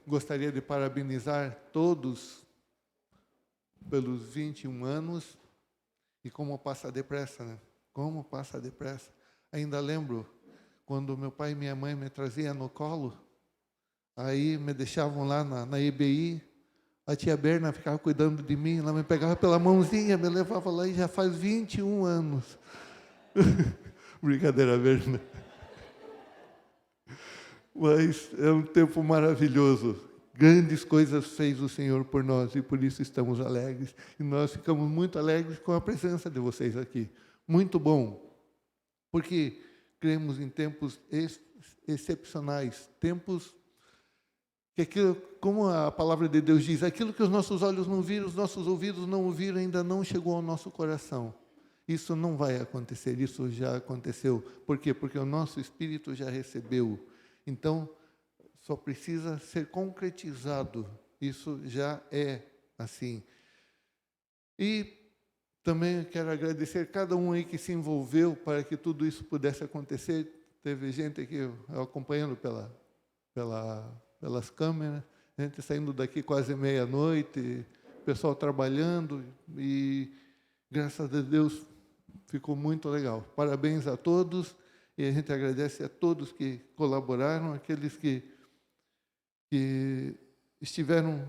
gostaria de parabenizar todos pelos 21 anos. E como passa depressa, né? Como passa depressa. Ainda lembro quando meu pai e minha mãe me traziam no colo, aí me deixavam lá na IBI, a tia Berna ficava cuidando de mim, ela me pegava pela mãozinha, me levava lá e já faz 21 anos. Brincadeira, Berna. Mas é um tempo maravilhoso. Grandes coisas fez o Senhor por nós e por isso estamos alegres. E nós ficamos muito alegres com a presença de vocês aqui. Muito bom, porque cremos em tempos excepcionais, tempos que aquilo, como a palavra de Deus diz, aquilo que os nossos olhos não viram, os nossos ouvidos não ouviram, ainda não chegou ao nosso coração. Isso não vai acontecer, isso já aconteceu. Por quê? Porque o nosso espírito já recebeu. Então, só precisa ser concretizado. Isso já é assim. E também quero agradecer cada um aí que se envolveu para que tudo isso pudesse acontecer. Teve gente aqui acompanhando pelas câmeras, gente saindo daqui quase meia-noite, pessoal trabalhando, e graças a Deus ficou muito legal. Parabéns a todos, e a gente agradece a todos que colaboraram, aqueles que estiveram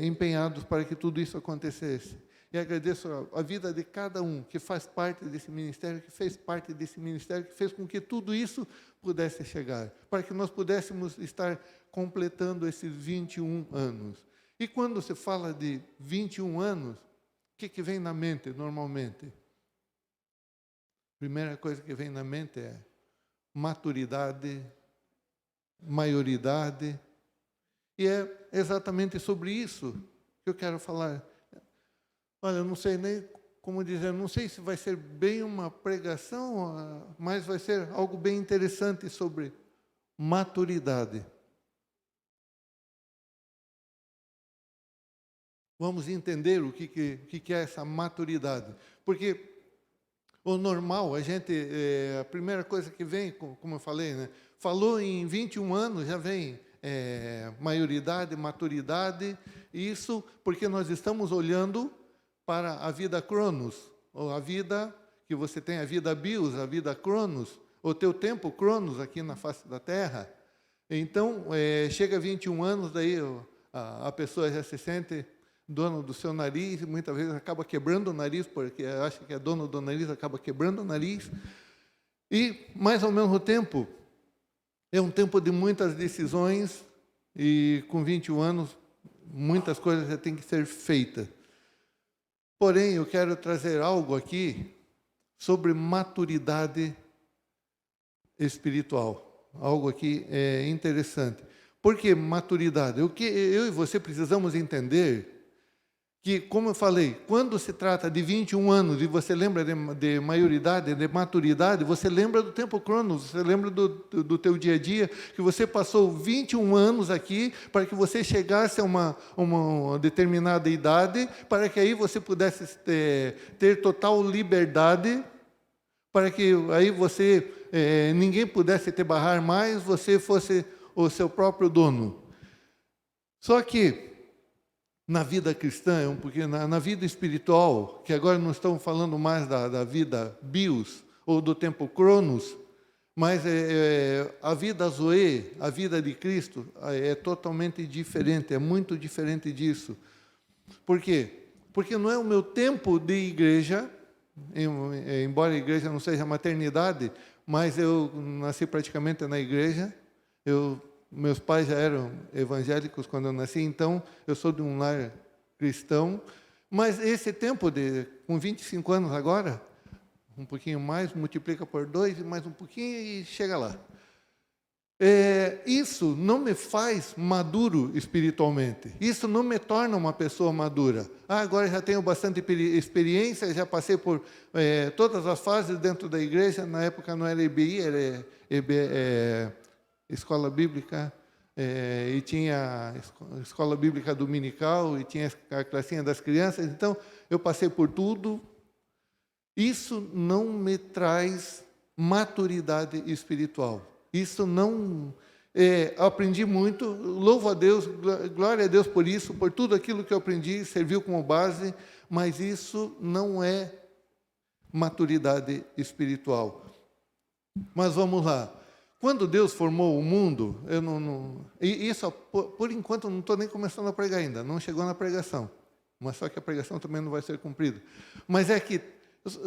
empenhados para que tudo isso acontecesse. E agradeço a vida de cada um que faz parte desse ministério, que fez parte desse ministério, que fez com que tudo isso pudesse chegar, para que nós pudéssemos estar completando esses 21 anos. E quando se fala de 21 anos, o que vem na mente normalmente? A primeira coisa que vem na mente é maturidade, maioridade, e é exatamente sobre isso que eu quero falar. Olha, eu não sei nem como dizer, não sei se vai ser bem uma pregação, mas vai ser algo bem interessante sobre maturidade. Vamos entender o que é essa maturidade. Porque o normal, a gente, a primeira coisa que vem, como eu falei, né? Falou em 21 anos, já vem maioridade, maturidade, isso porque nós estamos olhando para a vida Cronos, ou a vida que você tem, a vida Bios, a vida Cronos, o teu tempo Cronos aqui na face da Terra. Então, chega a 21 anos, daí a pessoa já se sente dono do seu nariz, e muitas vezes acaba quebrando o nariz, porque acha que é dono do nariz, acaba quebrando o nariz. E, mais ao mesmo tempo, é um tempo de muitas decisões, e com 21 anos, muitas coisas já têm que ser feitas. Porém, eu quero trazer algo aqui sobre maturidade espiritual. Algo aqui interessante. Por que maturidade? O que eu e você precisamos entender que, como eu falei, quando se trata de 21 anos e você lembra de maioridade, de maturidade, você lembra do tempo Cronos, você lembra do teu dia a dia, que você passou 21 anos aqui para que você chegasse a uma determinada idade, para que aí você pudesse ter total liberdade, para que aí você, ninguém pudesse te barrar mais, você fosse o seu próprio dono. Só que na vida cristã, porque na vida espiritual, que agora não estamos falando mais da vida bios, ou do tempo Cronos, mas a vida Zoe, a vida de Cristo, é totalmente diferente, é muito diferente disso. Por quê? Porque não é o meu tempo de igreja, embora a igreja não seja maternidade, mas eu nasci praticamente na igreja, meus pais já eram evangélicos quando eu nasci, então eu sou de um lar cristão. Mas esse tempo, com 25 anos agora, um pouquinho mais, multiplica por 2, e mais um pouquinho e chega lá. Isso não me faz maduro espiritualmente. Isso não me torna uma pessoa madura. Agora já tenho bastante experiência, já passei por todas as fases dentro da igreja. Na época não era EBI, era escola bíblica, e tinha a escola bíblica dominical, e tinha a classinha das crianças. Então, eu passei por tudo. Isso não me traz maturidade espiritual. Isso não aprendi muito, louvo a Deus, glória a Deus por isso, por tudo aquilo que eu aprendi, serviu como base, mas isso não é maturidade espiritual. Mas vamos lá. Quando Deus formou o mundo, isso, por enquanto, eu não estou nem começando a pregar ainda, não chegou na pregação, mas só que a pregação também não vai ser cumprida. Mas é que,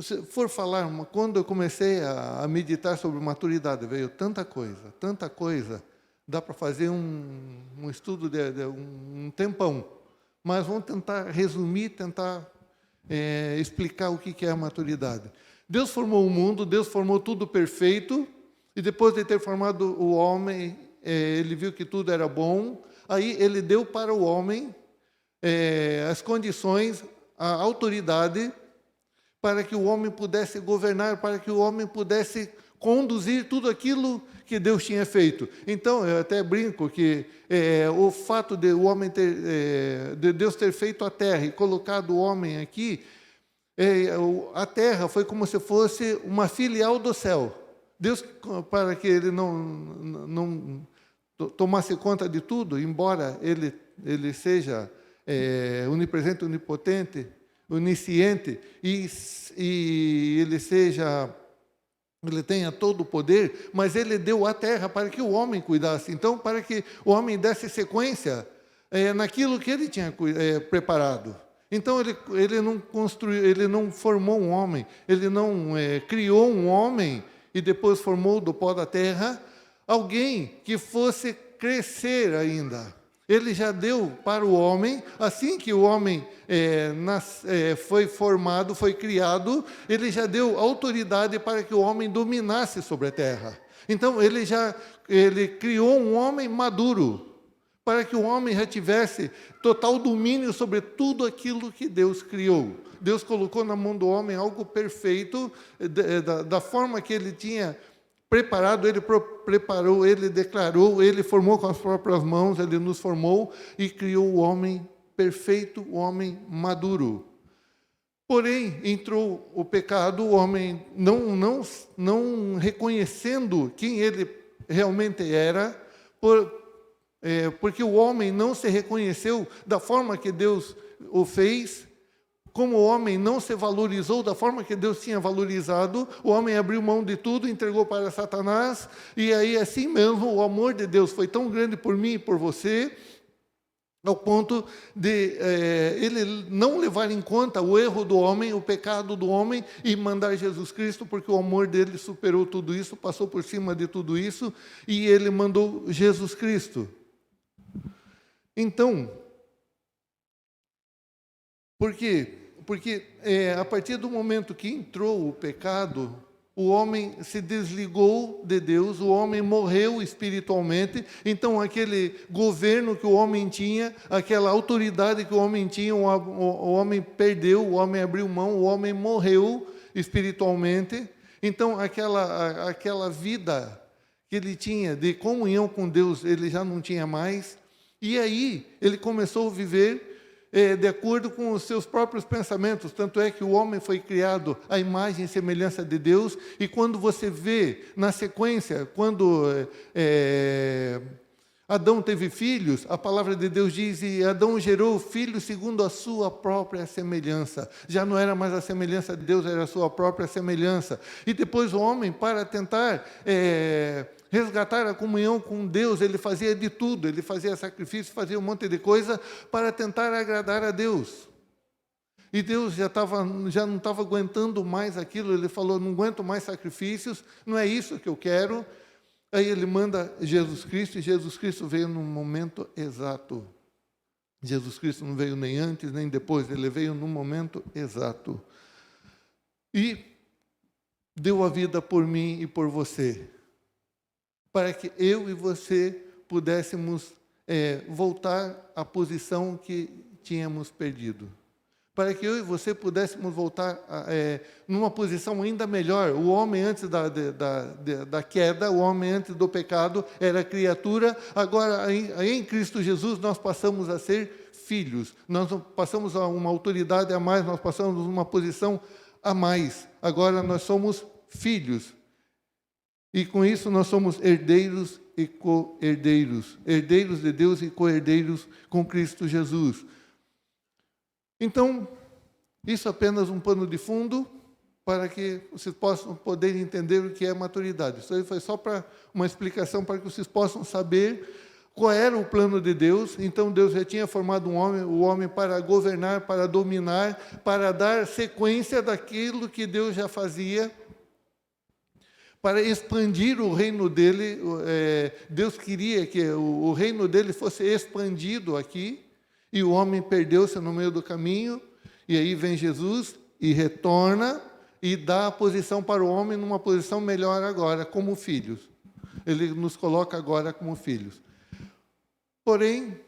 se for falar, quando eu comecei a meditar sobre maturidade, veio tanta coisa, dá para fazer um estudo de um tempão, mas vamos tentar resumir, tentar explicar o que é a maturidade. Deus formou o mundo, Deus formou tudo perfeito, e depois de ter formado o homem, ele viu que tudo era bom, aí ele deu para o homem as condições, a autoridade, para que o homem pudesse governar, para que o homem pudesse conduzir tudo aquilo que Deus tinha feito. Então, eu até brinco que o fato de o homem de Deus ter feito a terra e colocado o homem aqui, a terra foi como se fosse uma filial do céu. Deus, para que ele não tomasse conta de tudo, embora ele seja onipresente, onipotente, onisciente, e ele tenha todo o poder, mas ele deu a terra para que o homem cuidasse. Então, para que o homem desse sequência naquilo que ele tinha preparado. Então, ele não construiu, ele não formou um homem, ele não criou um homem e depois formou do pó da terra alguém que fosse crescer ainda. Ele já deu para o homem, assim que o homem foi formado, foi criado, ele já deu autoridade para que o homem dominasse sobre a terra. Então, ele criou um homem maduro, para que o homem já tivesse total domínio sobre tudo aquilo que Deus criou. Deus colocou na mão do homem algo perfeito, da forma que ele tinha preparado, ele preparou, ele declarou, ele formou com as próprias mãos, ele nos formou e criou o homem perfeito, o homem maduro. Porém, entrou o pecado, o homem não reconhecendo quem ele realmente era, porque o homem não se reconheceu da forma que Deus o fez. Como o homem não se valorizou da forma que Deus tinha valorizado, o homem abriu mão de tudo, entregou para Satanás, e aí assim mesmo o amor de Deus foi tão grande por mim e por você, ao ponto de ele não levar em conta o erro do homem, o pecado do homem, e mandar Jesus Cristo, porque o amor dele superou tudo isso, passou por cima de tudo isso, e ele mandou Jesus Cristo. Então, por quê? Porque a partir do momento que entrou o pecado, o homem se desligou de Deus, o homem morreu espiritualmente, então aquele governo que o homem tinha, aquela autoridade que o homem tinha, o homem perdeu, o homem abriu mão, o homem morreu espiritualmente, então aquela vida que ele tinha de comunhão com Deus, ele já não tinha mais, e aí ele começou a viver de acordo com os seus próprios pensamentos, tanto é que o homem foi criado à imagem e semelhança de Deus, e quando você vê, na sequência, quando Adão teve filhos, a palavra de Deus diz, e Adão gerou filhos segundo a sua própria semelhança. Já não era mais a semelhança de Deus, era a sua própria semelhança. E depois o homem, para tentar resgatar a comunhão com Deus, ele fazia de tudo, ele fazia sacrifício, fazia um monte de coisa para tentar agradar a Deus. E Deus já não estava aguentando mais aquilo, ele falou, não aguento mais sacrifícios, não é isso que eu quero. Aí ele manda Jesus Cristo, e Jesus Cristo veio no momento exato. Jesus Cristo não veio nem antes, nem depois, ele veio no momento exato. E deu a vida por mim e por você, para que eu e você pudéssemos voltar à posição que tínhamos perdido. Para que eu e você pudéssemos voltar numa posição ainda melhor. O homem antes da queda, o homem antes do pecado, era criatura. Agora, em Cristo Jesus, nós passamos a ser filhos. Nós passamos a uma autoridade a mais, nós passamos a uma posição a mais. Agora nós somos filhos. E com isso nós somos herdeiros e co-herdeiros. Herdeiros de Deus e co-herdeiros com Cristo Jesus. Então, isso é apenas um pano de fundo para que vocês possam poder entender o que é maturidade. Isso aí foi só para uma explicação para que vocês possam saber qual era o plano de Deus. Então, Deus já tinha formado o homem para governar, para dominar, para dar sequência daquilo que Deus já fazia, para expandir o reino dele. Deus queria que o reino dele fosse expandido aqui, e o homem perdeu-se no meio do caminho, e aí vem Jesus e retorna e dá a posição para o homem numa posição melhor agora, como filhos. Ele nos coloca agora como filhos. Porém,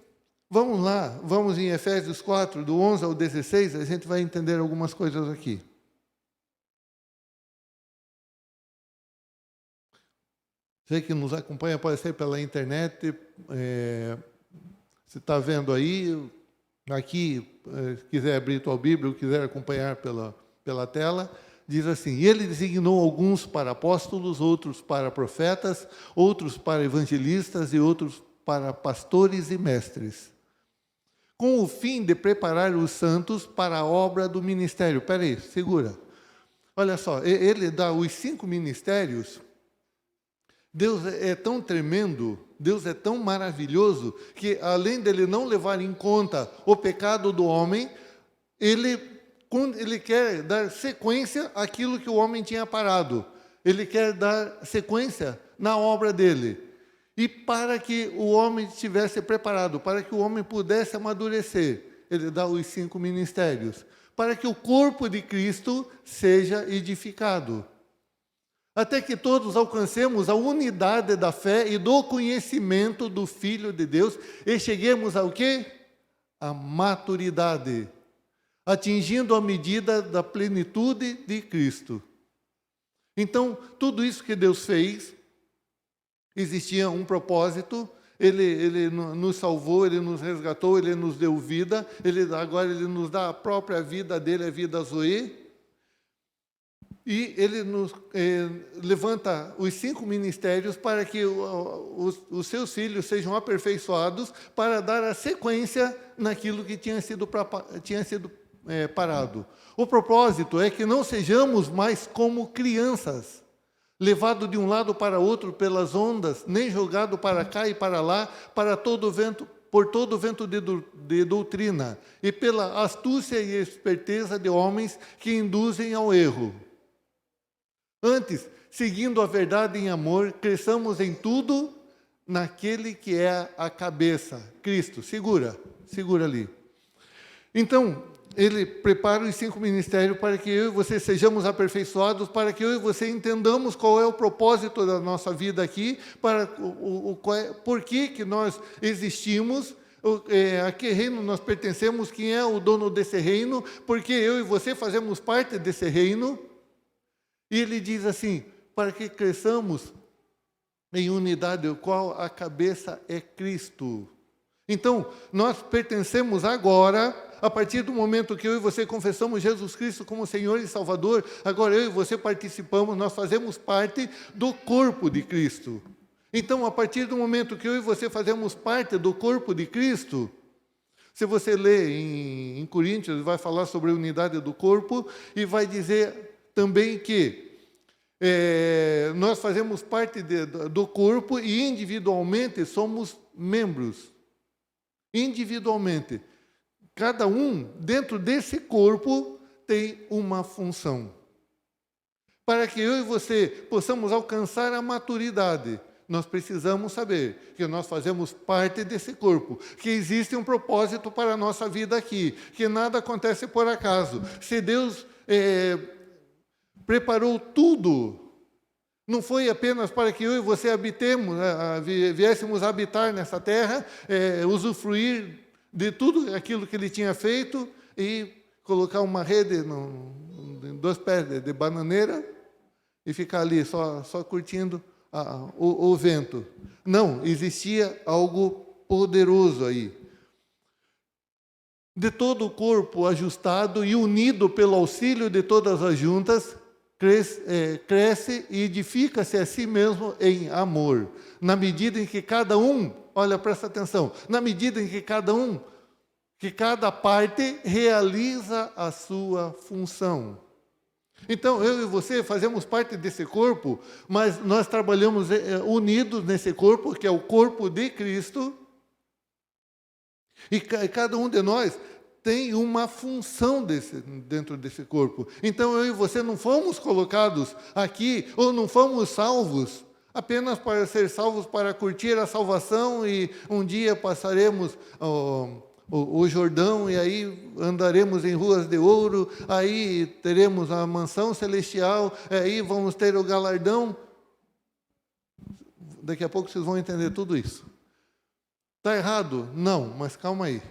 vamos lá, vamos em Efésios 4, do 11 ao 16, a gente vai entender algumas coisas aqui. Você que nos acompanha, pode ser pela internet, você está vendo aí, aqui, quiser abrir tua Bíblia, ou quiser acompanhar pela tela, diz assim: Ele designou alguns para apóstolos, outros para profetas, outros para evangelistas e outros para pastores e mestres, com o fim de preparar os santos para a obra do ministério. Espera aí, segura. Olha só, ele dá os 5 ministérios. Deus é tão tremendo, Deus é tão maravilhoso, que além dele não levar em conta o pecado do homem, ele quer dar sequência àquilo que o homem tinha parado. Ele quer dar sequência na obra dele. E para que o homem estivesse preparado, para que o homem pudesse amadurecer, ele dá os 5 ministérios, para que o corpo de Cristo seja edificado, até que todos alcancemos a unidade da fé e do conhecimento do Filho de Deus e cheguemos ao quê? A maturidade, atingindo a medida da plenitude de Cristo. Então, tudo isso que Deus fez, existia um propósito. Ele nos salvou, Ele nos resgatou, Ele nos deu vida, agora Ele nos dá a própria vida dele, a vida Zoe. E Ele nos levanta os 5 ministérios para que os seus filhos sejam aperfeiçoados, para dar a sequência naquilo que tinha sido parado. O propósito é que não sejamos mais como crianças, levado de um lado para outro pelas ondas, nem jogado para cá e para lá, por todo vento de doutrina, e pela astúcia e esperteza de homens que induzem ao erro. Antes, seguindo a verdade em amor, cresçamos em tudo naquele que é a cabeça, Cristo. Segura ali. Então, Ele prepara os 5 ministérios para que eu e você sejamos aperfeiçoados, para que eu e você entendamos qual é o propósito da nossa vida aqui, por que nós existimos, a que reino nós pertencemos, quem é o dono desse reino, porque eu e você fazemos parte desse reino. E ele diz assim, para que cresçamos em unidade, o qual a cabeça é Cristo. Então, nós pertencemos agora, a partir do momento que eu e você confessamos Jesus Cristo como Senhor e Salvador, agora eu e você participamos, nós fazemos parte do corpo de Cristo. Então, a partir do momento que eu e você fazemos parte do corpo de Cristo, se você lê em Coríntios, vai falar sobre a unidade do corpo e vai dizer também que nós fazemos parte do corpo e individualmente somos membros. Individualmente. Cada um dentro desse corpo tem uma função. Para que eu e você possamos alcançar a maturidade, nós precisamos saber que nós fazemos parte desse corpo, que existe um propósito para a nossa vida aqui, que nada acontece por acaso. Se Deus preparou tudo, não foi apenas para que eu e você viéssemos habitar nessa terra, usufruir de tudo aquilo que Ele tinha feito e colocar uma rede em 2 pés de bananeira e ficar ali só curtindo o vento. Não, existia algo poderoso aí. De todo o corpo ajustado e unido pelo auxílio de todas as juntas, cresce e edifica-se a si mesmo em amor. Na medida em que cada um, olha, presta atenção, na medida em que cada parte realiza a sua função. Então, eu e você fazemos parte desse corpo, mas nós trabalhamos unidos nesse corpo, que é o corpo de Cristo, e cada um de nós tem uma função dentro desse corpo. Então, eu e você não fomos colocados aqui, ou não fomos salvos, apenas para ser salvos, para curtir a salvação, e um dia passaremos o Jordão, e aí andaremos em ruas de ouro, aí teremos a mansão celestial, aí vamos ter o galardão. Daqui a pouco vocês vão entender tudo isso. Está errado? Não, mas calma aí.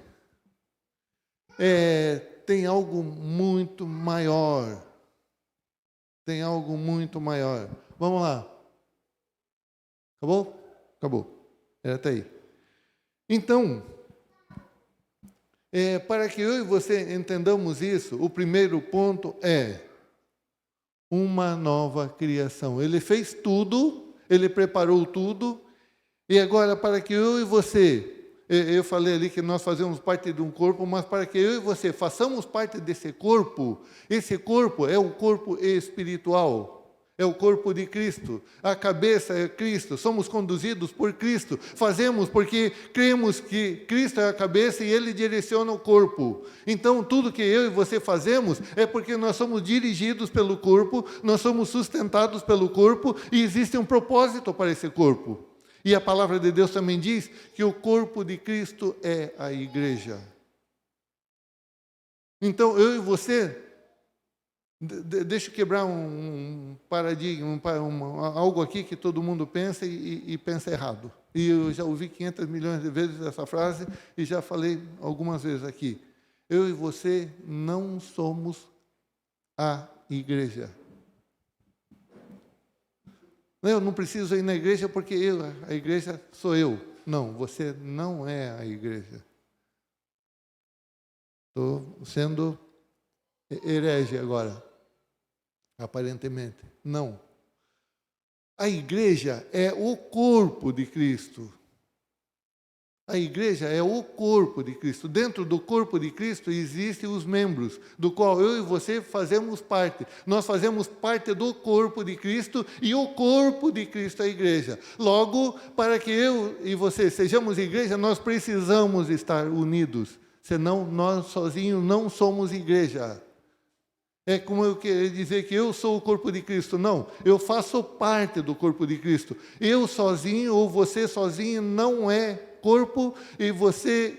Tem algo muito maior. Tem algo muito maior. Vamos lá. Acabou? Acabou. Até aí. Então, para que eu e você entendamos isso, o primeiro ponto é uma nova criação. Ele fez tudo, ele preparou tudo, e agora para que eu e você, eu falei ali que nós fazemos parte de um corpo, mas para que eu e você façamos parte desse corpo, esse corpo é o corpo espiritual. É o corpo de Cristo, a cabeça é Cristo, somos conduzidos por Cristo, fazemos porque cremos que Cristo é a cabeça e Ele direciona o corpo. Então, tudo que eu e você fazemos é porque nós somos dirigidos pelo corpo, nós somos sustentados pelo corpo e existe um propósito para esse corpo. E a palavra de Deus também diz que o corpo de Cristo é a igreja. Então, eu e você... Deixa eu quebrar um paradigma, algo aqui que todo mundo pensa e pensa errado. E eu já ouvi 500 milhões de vezes essa frase e já falei algumas vezes aqui. Eu e você não somos a igreja. Eu não preciso ir na igreja porque a igreja sou eu. Não, você não é a igreja. Estou sendo herege agora. Aparentemente, não. A igreja é o corpo de Cristo. A igreja é o corpo de Cristo. Dentro do corpo de Cristo existem os membros, do qual eu e você fazemos parte. Nós fazemos parte do corpo de Cristo e o corpo de Cristo é a igreja. Logo, para que eu e você sejamos igreja, nós precisamos estar unidos. Senão, nós sozinhos não somos igreja. É como eu querer dizer que eu sou o corpo de Cristo. Não, eu faço parte do corpo de Cristo. Eu sozinho ou você sozinho não é corpo, e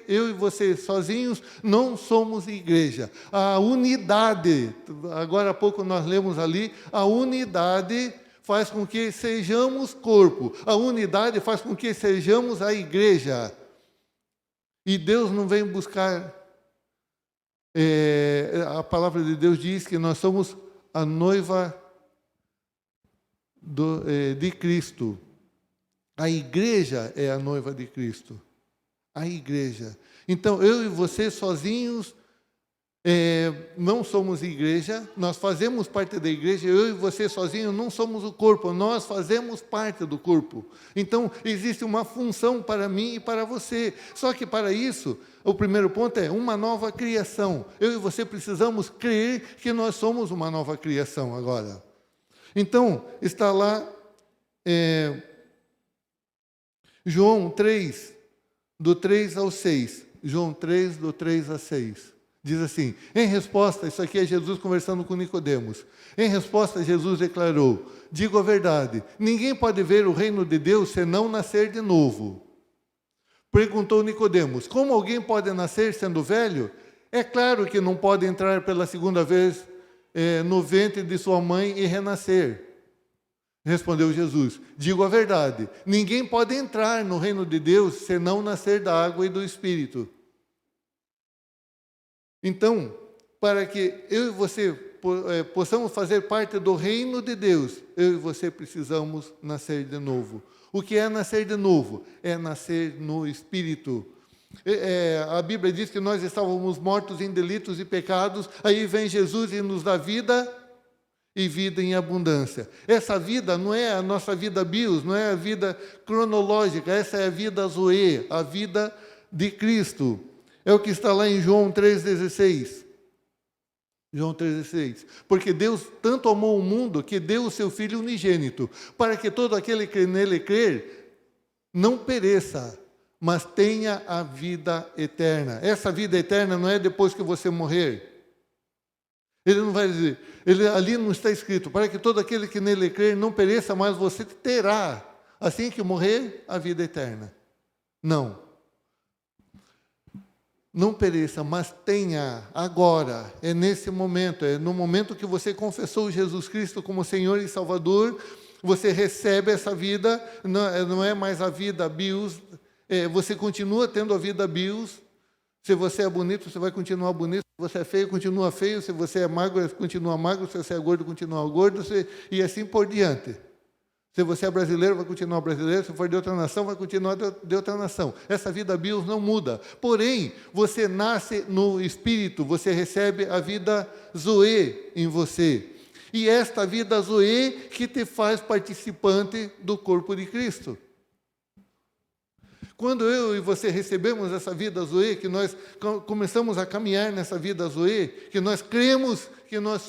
eu e você sozinhos não somos igreja. A unidade, agora há pouco nós lemos ali, a unidade faz com que sejamos corpo. A unidade faz com que sejamos a igreja. E Deus não vem buscar... a palavra de Deus diz que nós somos a noiva de Cristo. A igreja é a noiva de Cristo. A igreja. Então, eu e você sozinhos não somos igreja, nós fazemos parte da igreja, eu e você sozinhos não somos o corpo, nós fazemos parte do corpo. Então, existe uma função para mim e para você. Só que para isso, o primeiro ponto é uma nova criação. Eu e você precisamos crer que nós somos uma nova criação agora. Então, está lá João 3, do 3 ao 6. João 3, do 3 a 6. Diz assim, em resposta, isso aqui é Jesus conversando com Nicodemos. Em resposta, Jesus declarou, digo a verdade, ninguém pode ver o reino de Deus senão nascer de novo. Perguntou Nicodemos, como alguém pode nascer sendo velho? É claro que não pode entrar pela segunda vez no ventre de sua mãe e renascer. Respondeu Jesus, digo a verdade, ninguém pode entrar no reino de Deus senão nascer da água e do Espírito. Então, para que eu e você possamos fazer parte do reino de Deus, eu e você precisamos nascer de novo. O que é nascer de novo? É nascer no Espírito. A Bíblia diz que nós estávamos mortos em delitos e pecados, aí vem Jesus e nos dá vida, e vida em abundância. Essa vida não é a nossa vida bios, não é a vida cronológica, essa é a vida zoe, a vida de Cristo. É o que está lá em João 3,16. João 3,16. Porque Deus tanto amou o mundo que deu o seu Filho unigênito, para que todo aquele que nele crer não pereça, mas tenha a vida eterna. Essa vida eterna não é depois que você morrer. Ele não vai dizer, ali não está escrito, para que todo aquele que nele crer não pereça, mas você terá, assim que morrer, a vida eterna. Não. Não pereça, mas tenha agora, é nesse momento, é no momento que você confessou Jesus Cristo como Senhor e Salvador, você recebe essa vida, não é mais a vida bios, você continua tendo a vida bios. Se você é bonito, você vai continuar bonito. Se você é feio, continua feio. Se você é magro, continua magro. Se você é gordo, continua gordo. E assim por diante. Se você é brasileiro, vai continuar brasileiro. Se for de outra nação, vai continuar de outra nação. Essa vida bios não muda. Porém, você nasce no Espírito. Você recebe a vida zoe em você. E esta vida zoe que te faz participante do corpo de Cristo. Quando eu e você recebemos essa vida zoe, que nós começamos a caminhar nessa vida zoe, que nós cremos que nós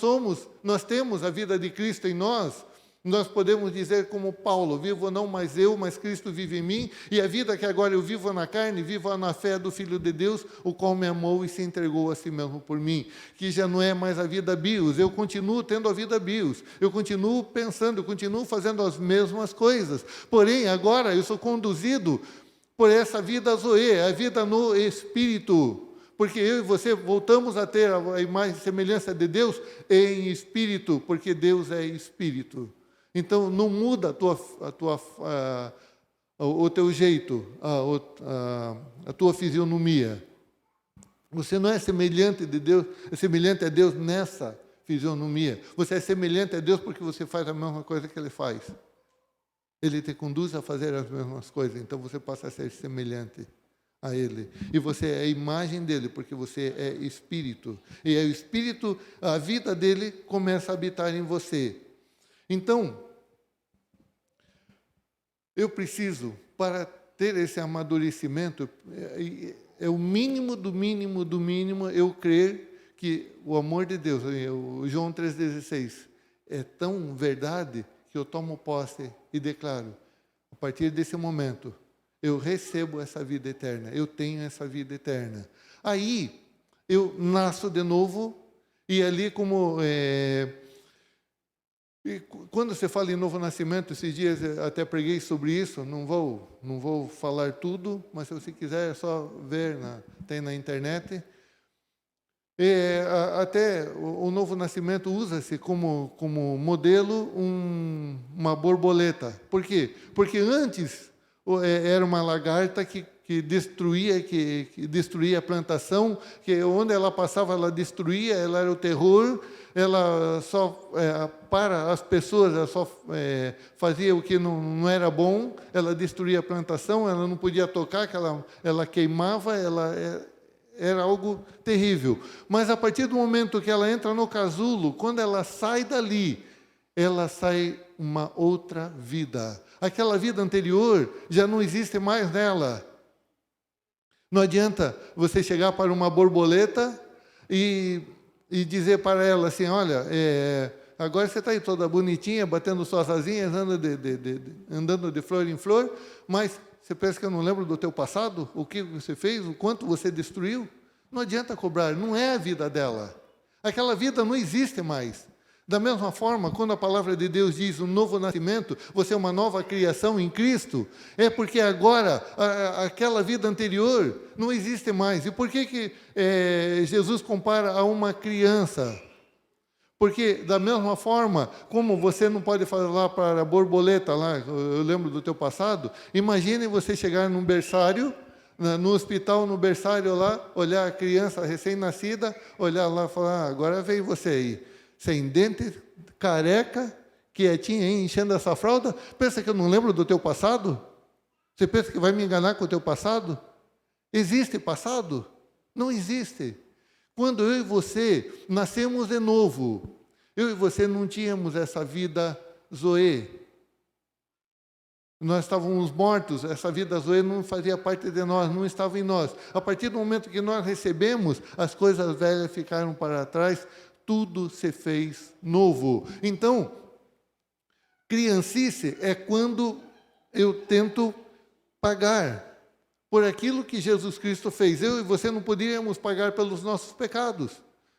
temos a vida de Cristo em nós, nós podemos dizer como Paulo, vivo não mais eu, mas Cristo vive em mim, e a vida que agora eu vivo na carne, vivo na fé do Filho de Deus, o qual me amou e se entregou a si mesmo por mim, que já não é mais a vida bios, eu continuo tendo a vida bios, eu continuo pensando, eu continuo fazendo as mesmas coisas, porém agora eu sou conduzido por essa vida zoe, a vida no Espírito. Porque eu e você voltamos a ter a imagem e semelhança de Deus em Espírito, porque Deus é Espírito. Então, não muda o teu jeito, a tua fisionomia. Você não é semelhante de Deus, é semelhante a Deus nessa fisionomia. Você é semelhante a Deus porque você faz a mesma coisa que Ele faz. Ele te conduz a fazer as mesmas coisas, então você passa a ser semelhante a Ele. E você é a imagem dEle, porque você é Espírito. E é o Espírito, a vida dEle começa a habitar em você. Então, eu preciso, para ter esse amadurecimento, é o mínimo do mínimo do mínimo, eu crer que o amor de Deus, o João 3,16, é tão verdade que eu tomo posse e declaro, a partir desse momento, eu recebo essa vida eterna, eu tenho essa vida eterna. Aí, eu nasço de novo, e ali como... E quando você fala em novo nascimento, esses dias eu até preguei sobre isso, não vou falar tudo, mas se você quiser é só ver, tem na internet. Até o novo nascimento usa-se como modelo uma borboleta. Por quê? Porque antes era uma lagarta que destruía a plantação, que onde ela passava ela destruía, ela era o terror, ela só para as pessoas, ela só fazia o que não era bom, ela destruía a plantação, ela não podia tocar, que ela queimava, era algo terrível. Mas a partir do momento que ela entra no casulo, quando ela sai dali, ela sai uma outra vida. Aquela vida anterior já não existe mais nela. Não adianta você chegar para uma borboleta e dizer para ela assim, olha, agora você está aí toda bonitinha, batendo suas asinhas, andando de flor em flor, mas você pensa que eu não lembro do teu passado? O que você fez? O quanto você destruiu? Não adianta cobrar, não é a vida dela. Aquela vida não existe mais. Da mesma forma, quando a palavra de Deus diz um novo nascimento, você é uma nova criação em Cristo, é porque agora aquela vida anterior não existe mais. E por que Jesus compara a uma criança? Porque, da mesma forma, como você não pode falar para a borboleta lá, eu lembro do teu passado, imagine você chegar num berçário, no hospital, no berçário lá, olhar a criança recém-nascida, olhar lá e falar, agora vem você aí, sem dente, careca, quietinha, enchendo essa fralda, pensa que eu não lembro do teu passado? Você pensa que vai me enganar com o teu passado? Existe passado? Não existe. Quando eu e você nascemos de novo, Eu e você não tínhamos essa vida zoe. Nós estávamos mortos, essa vida zoe não fazia parte de nós, não estava em nós. A partir do momento que nós recebemos, as coisas velhas ficaram para trás, tudo se fez novo. Então, criancice é quando eu tento pagar por aquilo que Jesus Cristo fez. Eu e você não poderíamos pagar pelos nossos pecados.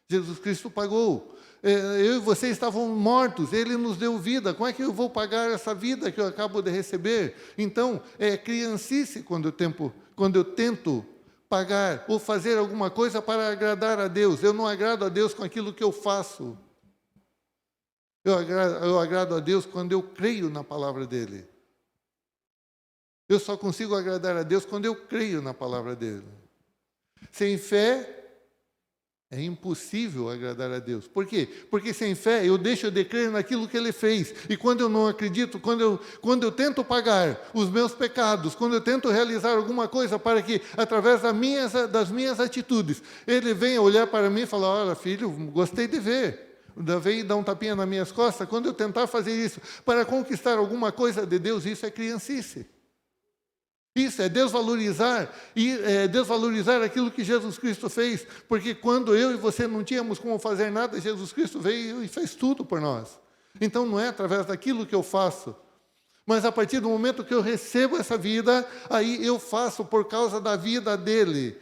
Jesus Cristo pagou. Eu e você estavam mortos, Ele nos deu vida. Como é que eu vou pagar essa vida que eu acabo de receber? Então, é criancice quando eu tento pagar ou fazer alguma coisa para agradar a Deus. Eu não agrado a Deus com aquilo que eu faço. Eu agrado a Deus quando eu creio na palavra dEle. Eu só consigo agradar a Deus quando eu creio na palavra dEle. Sem fé, é impossível agradar a Deus. Por quê? Porque sem fé eu deixo de crer naquilo que Ele fez. E quando eu não acredito, quando eu tento pagar os meus pecados, quando eu tento realizar alguma coisa para que, através das minhas atitudes, Ele venha olhar para mim e falar: olha, filho, gostei de ver. Vem dar um tapinha nas minhas costas. Quando eu tentar fazer isso para conquistar alguma coisa de Deus, isso é criancice. Isso é desvalorizar, desvalorizar aquilo que Jesus Cristo fez, porque quando eu e você não tínhamos como fazer nada, Jesus Cristo veio e fez tudo por nós. Então não é através daquilo que eu faço, mas a partir do momento que eu recebo essa vida, aí eu faço por causa da vida dele.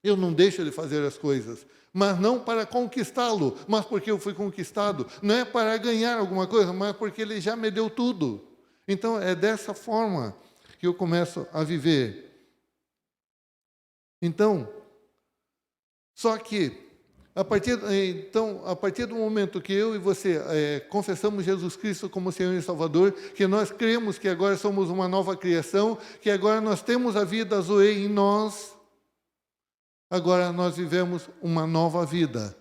Eu não deixo de fazer as coisas, mas não para conquistá-lo, mas porque eu fui conquistado. Não é para ganhar alguma coisa, mas porque ele já me deu tudo. Então é dessa forma que eu começo a viver. Então, só que, a partir do momento que eu e você confessamos Jesus Cristo como Senhor e Salvador, que nós cremos que agora somos uma nova criação, que agora nós temos a vida zoe em nós, agora nós vivemos uma nova vida.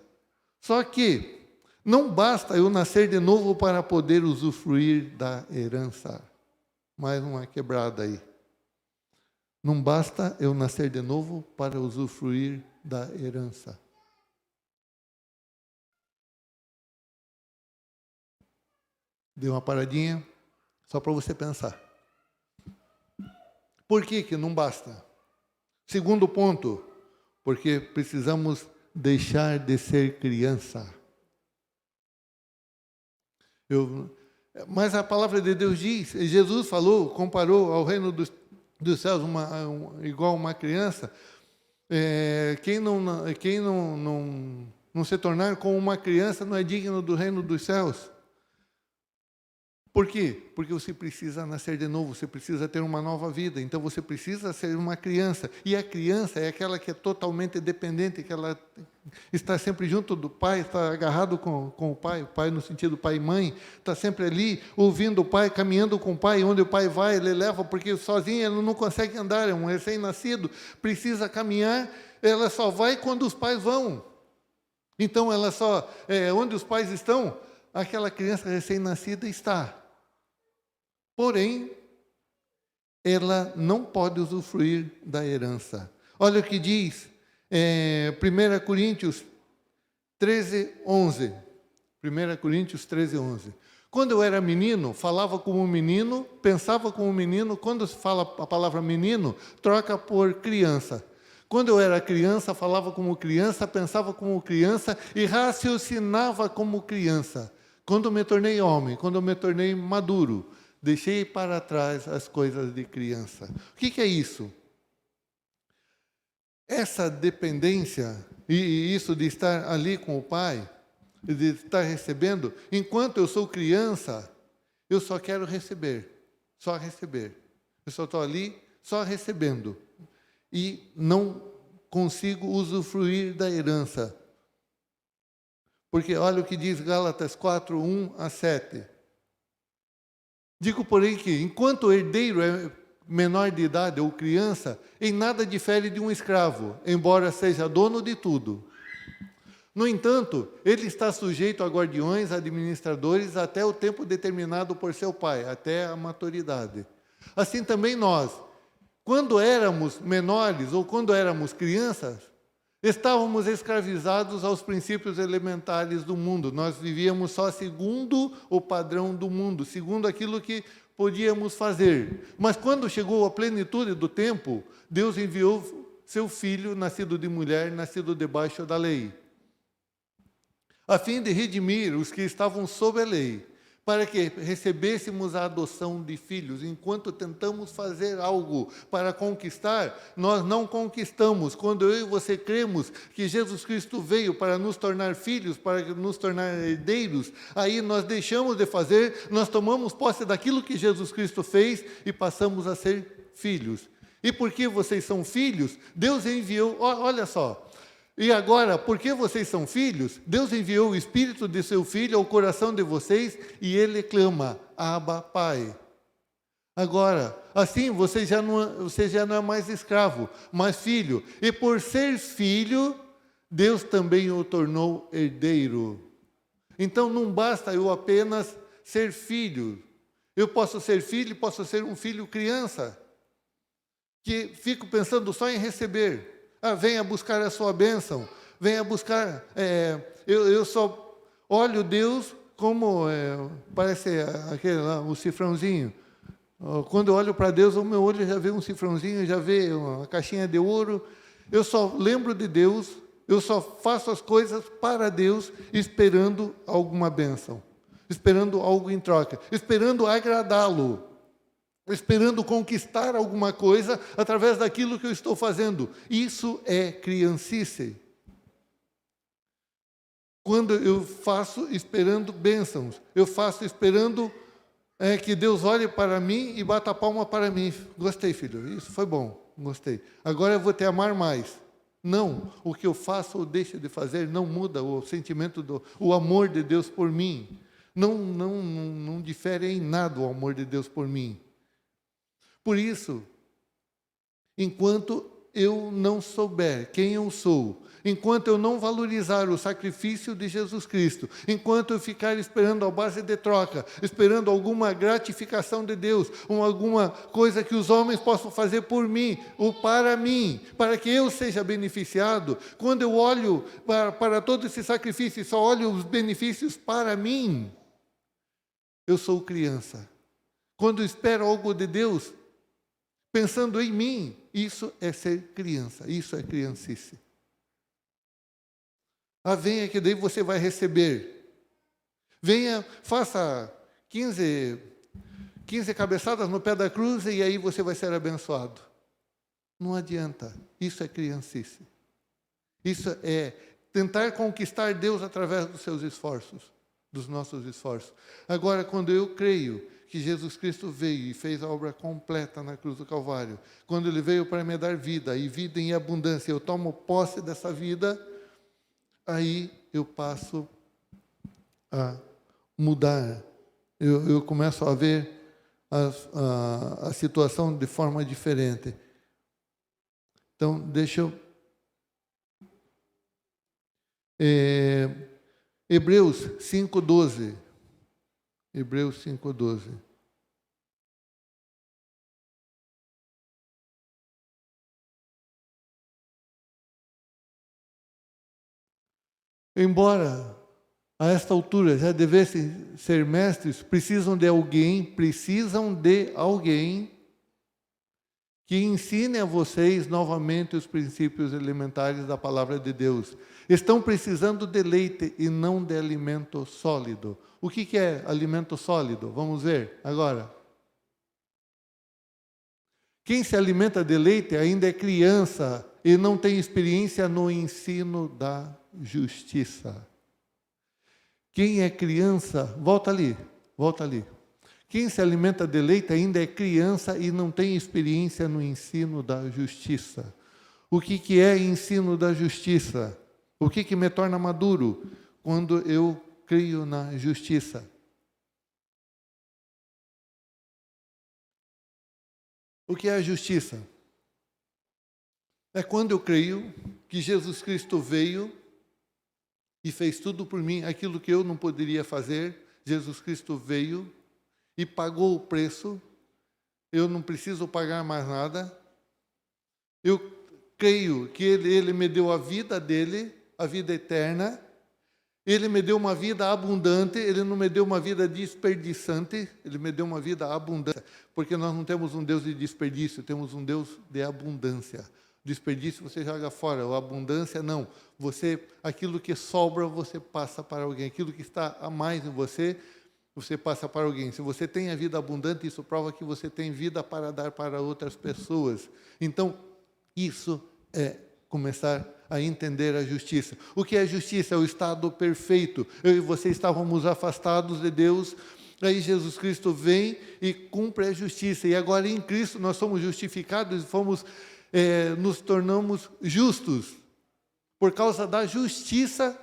Só que não basta eu nascer de novo para poder usufruir da herança. Mais uma quebrada aí. Não basta eu nascer de novo para usufruir da herança. Dei uma paradinha, só para você pensar. Por que não basta? Segundo ponto, porque precisamos deixar de ser criança. Mas a palavra de Deus diz, Jesus falou, comparou ao reino dos céus igual uma criança. Quem não se tornar como uma criança não é digno do reino dos céus. Por quê? Porque você precisa nascer de novo, você precisa ter uma nova vida, então você precisa ser uma criança. E a criança é aquela que é totalmente dependente, que ela está sempre junto do pai, está agarrado com o pai no sentido pai e mãe, está sempre ali, ouvindo o pai, caminhando com o pai, onde o pai vai, ele leva, porque sozinho ele não consegue andar, é um recém-nascido, precisa caminhar, ela só vai quando os pais vão. Então ela só, onde os pais estão, aquela criança recém-nascida está. Porém, ela não pode usufruir da herança. Olha o que diz 1 Coríntios 13, 11. 1 Coríntios 13, 11. Quando eu era menino, falava como menino, pensava como menino. Quando se fala a palavra menino, troca por criança. Quando eu era criança, falava como criança, pensava como criança e raciocinava como criança. Quando me tornei homem, quando me tornei maduro, deixei para trás as coisas de criança. O que é isso? Essa dependência e isso de estar ali com o pai, de estar recebendo, enquanto eu sou criança, eu só quero receber, só receber. Eu só estou ali, só recebendo. E não consigo usufruir da herança. Porque olha o que diz Gálatas 4, 1 a 7. Digo, porém, que enquanto o herdeiro é menor de idade ou criança, em nada difere de um escravo, embora seja dono de tudo. No entanto, ele está sujeito a guardiões, administradores, até o tempo determinado por seu pai, até a maturidade. Assim também nós, quando éramos menores ou quando éramos crianças, Estávamos escravizados aos princípios elementares do mundo. Nós vivíamos só segundo o padrão do mundo, segundo aquilo que podíamos fazer. Mas quando chegou a plenitude do tempo, Deus enviou seu filho, nascido de mulher, nascido debaixo da lei, a fim de redimir os que estavam sob a lei, para que recebêssemos a adoção de filhos. Enquanto tentamos fazer algo para conquistar, nós não conquistamos. Quando eu e você cremos que Jesus Cristo veio para nos tornar filhos, para nos tornar herdeiros, aí nós deixamos de fazer, nós tomamos posse daquilo que Jesus Cristo fez e passamos a ser filhos. E porque vocês são filhos, Deus enviou, olha só, e agora, porque vocês são filhos, Deus enviou o Espírito de seu Filho ao coração de vocês e ele clama, Abba, Pai. Agora, assim, você já não é mais escravo, mas filho. E por ser filho, Deus também o tornou herdeiro. Então, não basta eu apenas ser filho. Eu posso ser filho, posso ser um filho criança, que fico pensando só em receber. Venha buscar a sua bênção, venha buscar. Eu só olho Deus como parece aquele lá, o cifrãozinho. Quando eu olho para Deus, o meu olho já vê um cifrãozinho, já vê uma caixinha de ouro. Eu só lembro de Deus, eu só faço as coisas para Deus, esperando alguma bênção, esperando algo em troca, esperando agradá-lo, esperando conquistar alguma coisa através daquilo que eu estou fazendo. Isso é criancice. Quando eu faço esperando bênçãos, eu faço esperando que Deus olhe para mim e bata a palma para mim. Gostei, filho, isso foi bom, gostei. Agora eu vou te amar mais. Não, o que eu faço ou deixo de fazer não muda o sentimento o amor de Deus por mim. Não difere em nada o amor de Deus por mim. Por isso, enquanto eu não souber quem eu sou, enquanto eu não valorizar o sacrifício de Jesus Cristo, enquanto eu ficar esperando a base de troca, esperando alguma gratificação de Deus, ou alguma coisa que os homens possam fazer por mim, ou para mim, para que eu seja beneficiado, quando eu olho para todo esse sacrifício e só olho os benefícios para mim, eu sou criança. Quando eu espero algo de Deus, pensando em mim, isso é ser criança, isso é criancice. Venha que daí você vai receber. Venha, faça 15 cabeçadas no pé da cruz e aí você vai ser abençoado. Não adianta, isso é criancice. Isso é tentar conquistar Deus através dos seus esforços, dos nossos esforços. Agora, quando eu creio que Jesus Cristo veio e fez a obra completa na cruz do Calvário, quando Ele veio para me dar vida, e vida em abundância, eu tomo posse dessa vida, aí eu passo a mudar. Eu começo a ver a situação de forma diferente. Então, deixa eu... Hebreus 5:12. Hebreus 5:12. Embora a esta altura já devessem ser mestres, precisam de alguém que ensine a vocês novamente os princípios elementares da palavra de Deus. Estão precisando de leite e não de alimento sólido. O que é alimento sólido? Vamos ver agora. Quem se alimenta de leite ainda é criança e não tem experiência no ensino da justiça. Quem é criança, volta ali. Quem se alimenta de leite ainda é criança e não tem experiência no ensino da justiça. O que é ensino da justiça? O que me torna maduro? Quando eu creio na justiça. O que é a justiça? É quando eu creio que Jesus Cristo veio e fez tudo por mim, aquilo que eu não poderia fazer, Jesus Cristo veio e pagou o preço, eu não preciso pagar mais nada, eu creio que Ele me deu a vida dele, a vida eterna. Ele me deu uma vida abundante, Ele não me deu uma vida desperdiçante, Ele me deu uma vida abundante, porque nós não temos um Deus de desperdício, temos um Deus de abundância. Desperdício você joga fora, a abundância não. Aquilo que sobra, você passa para alguém. Aquilo que está a mais em você, você passa para alguém. Se você tem a vida abundante, isso prova que você tem vida para dar para outras pessoas. Então, isso é começar a entender a justiça. O que é justiça? É o estado perfeito. Eu e você estávamos afastados de Deus, aí Jesus Cristo vem e cumpre a justiça. E agora em Cristo nós somos justificados e nos tornamos justos por causa da justiça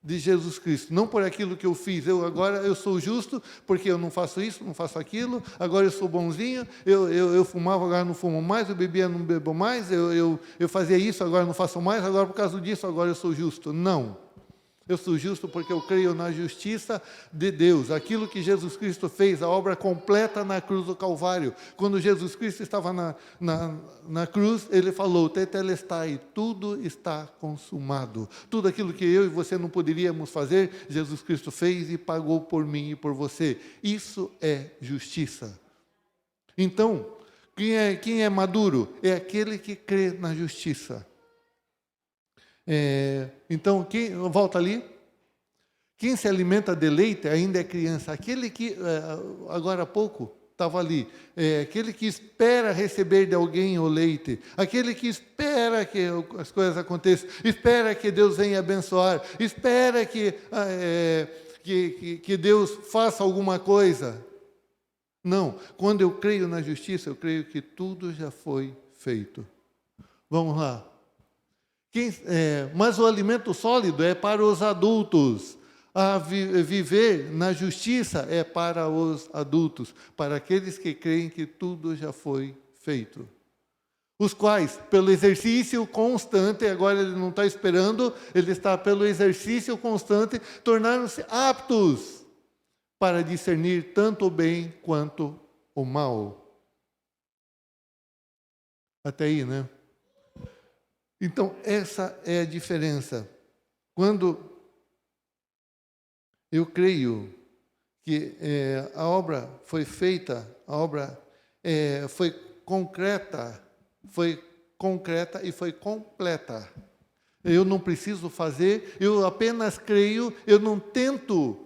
de Jesus Cristo, não por aquilo que eu fiz. Agora eu sou justo porque eu não faço isso, não faço aquilo, agora eu sou bonzinho, eu fumava, agora não fumo mais, eu bebia, não bebo mais, eu fazia isso, agora não faço mais, agora por causa disso, agora eu sou justo. Não. Eu sou justo porque eu creio na justiça de Deus. Aquilo que Jesus Cristo fez, a obra completa na cruz do Calvário. Quando Jesus Cristo estava na cruz, Ele falou, tetelestai, tudo está consumado. Tudo aquilo que eu e você não poderíamos fazer, Jesus Cristo fez e pagou por mim e por você. Isso é justiça. Então, quem é maduro? É aquele que crê na justiça. Então, volta ali. Quem se alimenta de leite ainda é criança. Aquele que, agora há pouco, estava ali. Aquele que espera receber de alguém o leite. Aquele que espera que as coisas aconteçam. Espera que Deus venha abençoar. Espera que Deus faça alguma coisa. Não. Quando eu creio na justiça, eu creio que tudo já foi feito. Vamos lá. Mas o alimento sólido é para os adultos. Viver na justiça é para os adultos, para aqueles que creem que tudo já foi feito. Os quais, pelo exercício constante, agora ele não está esperando, ele está pelo exercício constante, tornaram-se aptos para discernir tanto o bem quanto o mal. Até aí, né? Então, essa é a diferença. Quando eu creio que a obra foi feita, a obra foi concreta e foi completa. Eu não preciso fazer, eu apenas creio, eu não tento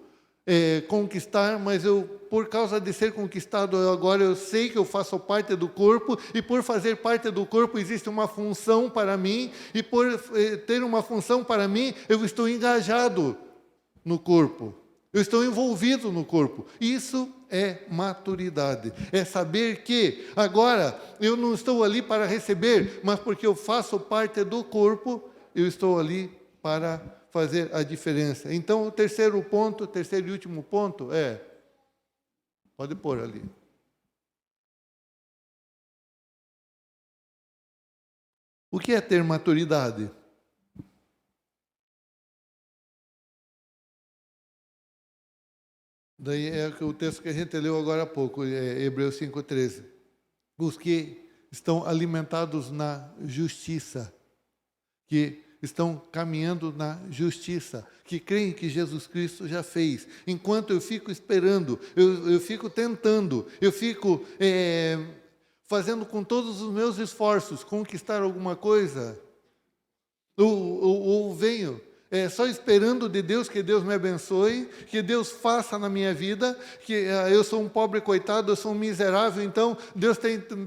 conquistar, mas por causa de ser conquistado agora, eu sei que eu faço parte do corpo, e por fazer parte do corpo existe uma função para mim, e por ter uma função para mim, eu estou engajado no corpo, eu estou envolvido no corpo. Isso é maturidade, é saber que agora eu não estou ali para receber, mas porque eu faço parte do corpo, eu estou ali para fazer a diferença. Então, o terceiro e último ponto pode pôr ali. O que é ter maturidade? Daí é o texto que a gente leu agora há pouco, Hebreus 5,13. Os que estão alimentados na justiça, que estão caminhando na justiça, que creem que Jesus Cristo já fez. Enquanto eu fico esperando, eu fico tentando, eu fico fazendo com todos os meus esforços conquistar alguma coisa, ou venho só esperando de Deus que Deus me abençoe, que Deus faça na minha vida, que eu sou um pobre coitado, eu sou um miserável, então Deus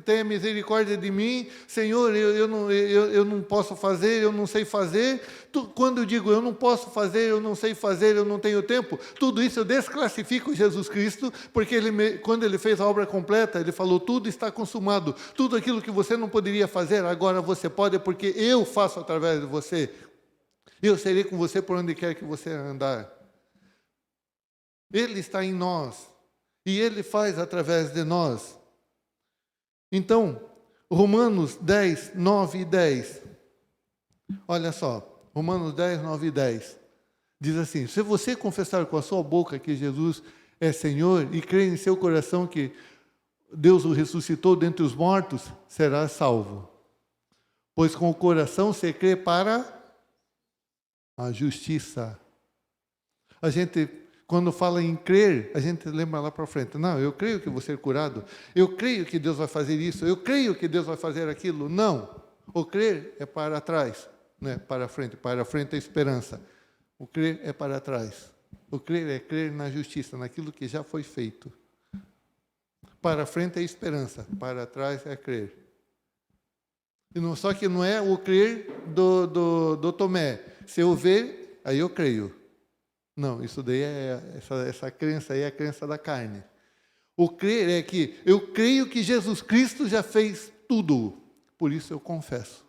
tenha misericórdia de mim. Senhor, eu não posso fazer, eu não sei fazer. Quando eu digo eu não posso fazer, eu não sei fazer, eu não tenho tempo, tudo isso eu desclassifico Jesus Cristo, porque quando Ele fez a obra completa, Ele falou, tudo está consumado. Tudo aquilo que você não poderia fazer, agora você pode, porque eu faço através de você. Eu serei com você por onde quer que você andar. Ele está em nós. E Ele faz através de nós. Então, Romanos 10, 9 e 10. Olha só, Romanos 10, 9 e 10. Diz assim, se você confessar com a sua boca que Jesus é Senhor e crer em seu coração que Deus o ressuscitou dentre os mortos, será salvo. Pois com o coração se crê para a justiça. A gente, quando fala em crer, a gente lembra lá para frente. Não, eu creio que vou ser curado. Eu creio que Deus vai fazer isso. Eu creio que Deus vai fazer aquilo. Não. O crer é para trás, né? Para frente. Para frente é esperança. O crer é para trás. O crer é crer na justiça, naquilo que já foi feito. Para frente é esperança. Para trás é crer. E não, só que não é o crer do Tomé. Se eu ver, aí eu creio. Não, isso daí essa crença aí é a crença da carne. O crer é que eu creio que Jesus Cristo já fez tudo. Por isso eu confesso.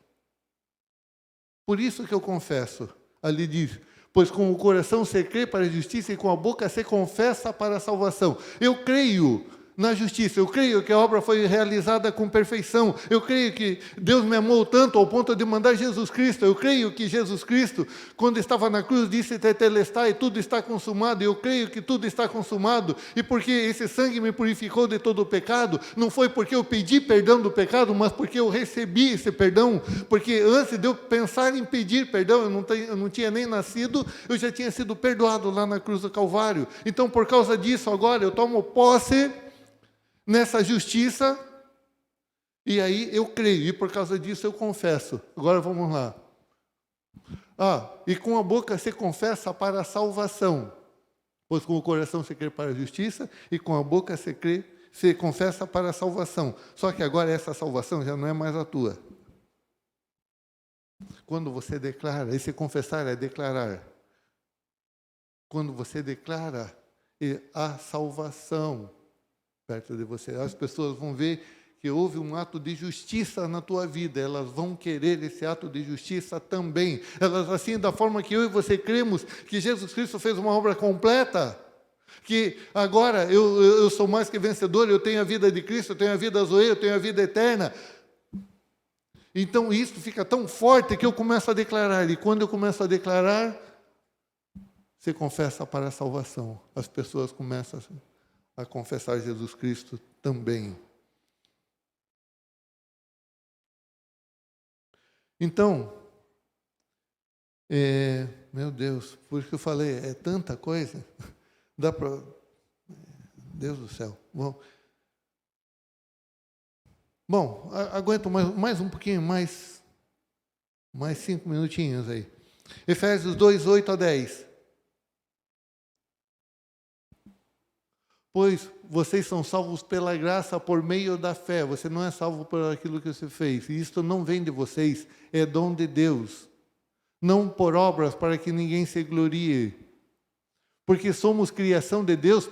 Por isso que eu confesso. Ali diz, pois com o coração se crê para a justiça e com a boca se confessa para a salvação. Eu creio na justiça, eu creio que a obra foi realizada com perfeição, eu creio que Deus me amou tanto ao ponto de mandar Jesus Cristo, eu creio que Jesus Cristo, quando estava na cruz, disse tetelestai, tudo está consumado, eu creio que tudo está consumado, e porque esse sangue me purificou de todo o pecado, não foi porque eu pedi perdão do pecado, mas porque eu recebi esse perdão, porque antes de eu pensar em pedir perdão, eu não tinha nem nascido, eu já tinha sido perdoado lá na cruz do Calvário, então por causa disso agora eu tomo posse nessa justiça, e aí eu creio, e por causa disso eu confesso. Agora vamos lá. E com a boca se confessa para a salvação, pois com o coração se crê para a justiça, e com a boca se confessa para a salvação. Só que agora essa salvação já não é mais a tua. Quando você declara, e se confessar é declarar. Quando você declara a salvação perto de você, as pessoas vão ver que houve um ato de justiça na tua vida, elas vão querer esse ato de justiça também. Elas, assim, da forma que eu e você cremos que Jesus Cristo fez uma obra completa, que agora eu sou mais que vencedor, eu tenho a vida de Cristo, eu tenho a vida zoe, eu tenho a vida eterna. Então isso fica tão forte que eu começo a declarar, e quando eu começo a declarar, você confessa para a salvação. As pessoas começam a confessar Jesus Cristo também. Então, meu Deus, por isso que eu falei, é tanta coisa, dá para... Deus do céu. Bom, aguento mais um pouquinho, mais 5 minutinhos aí. Efésios 2, 8 a 10. Pois vocês são salvos pela graça por meio da fé. Você não é salvo por aquilo que você fez. E isto não vem de vocês, é dom de Deus. Não por obras para que ninguém se glorie. Porque somos criação de Deus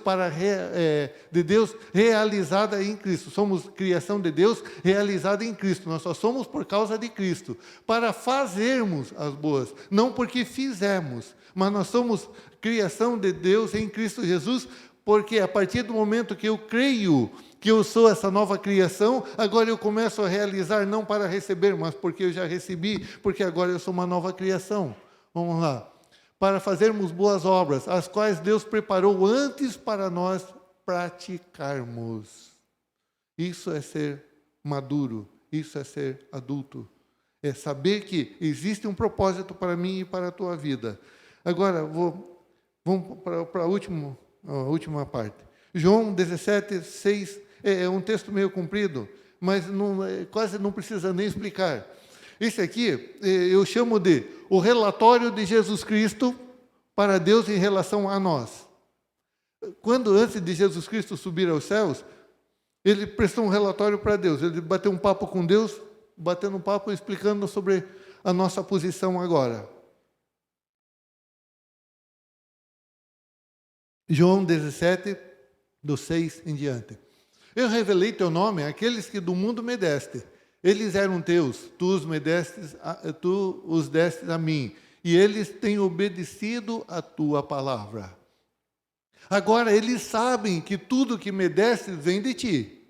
de Deus realizada em Cristo. Somos criação de Deus realizada em Cristo. Nós só somos por causa de Cristo. Para fazermos as boas. Não porque fizemos. Mas nós somos criação de Deus em Cristo Jesus. Porque a partir do momento que eu creio que eu sou essa nova criação, agora eu começo a realizar não para receber, mas porque eu já recebi, porque agora eu sou uma nova criação. Vamos lá. Para fazermos boas obras, as quais Deus preparou antes para nós praticarmos. Isso é ser maduro, isso é ser adulto. É saber que existe um propósito para mim e para a tua vida. Agora, vamos para a última parte. João 17, 6, é um texto meio comprido, mas quase não precisa nem explicar. Esse aqui, eu chamo de o relatório de Jesus Cristo para Deus em relação a nós. Quando, antes de Jesus Cristo subir aos céus, ele prestou um relatório para Deus, ele bateu um papo com Deus, batendo um papo explicando sobre a nossa posição agora. João 17, do 6 em diante. Eu revelei teu nome àqueles que do mundo me deste. Eles eram teus, tu os destes a mim, e eles têm obedecido a tua palavra. Agora eles sabem que tudo que me destes vem de ti.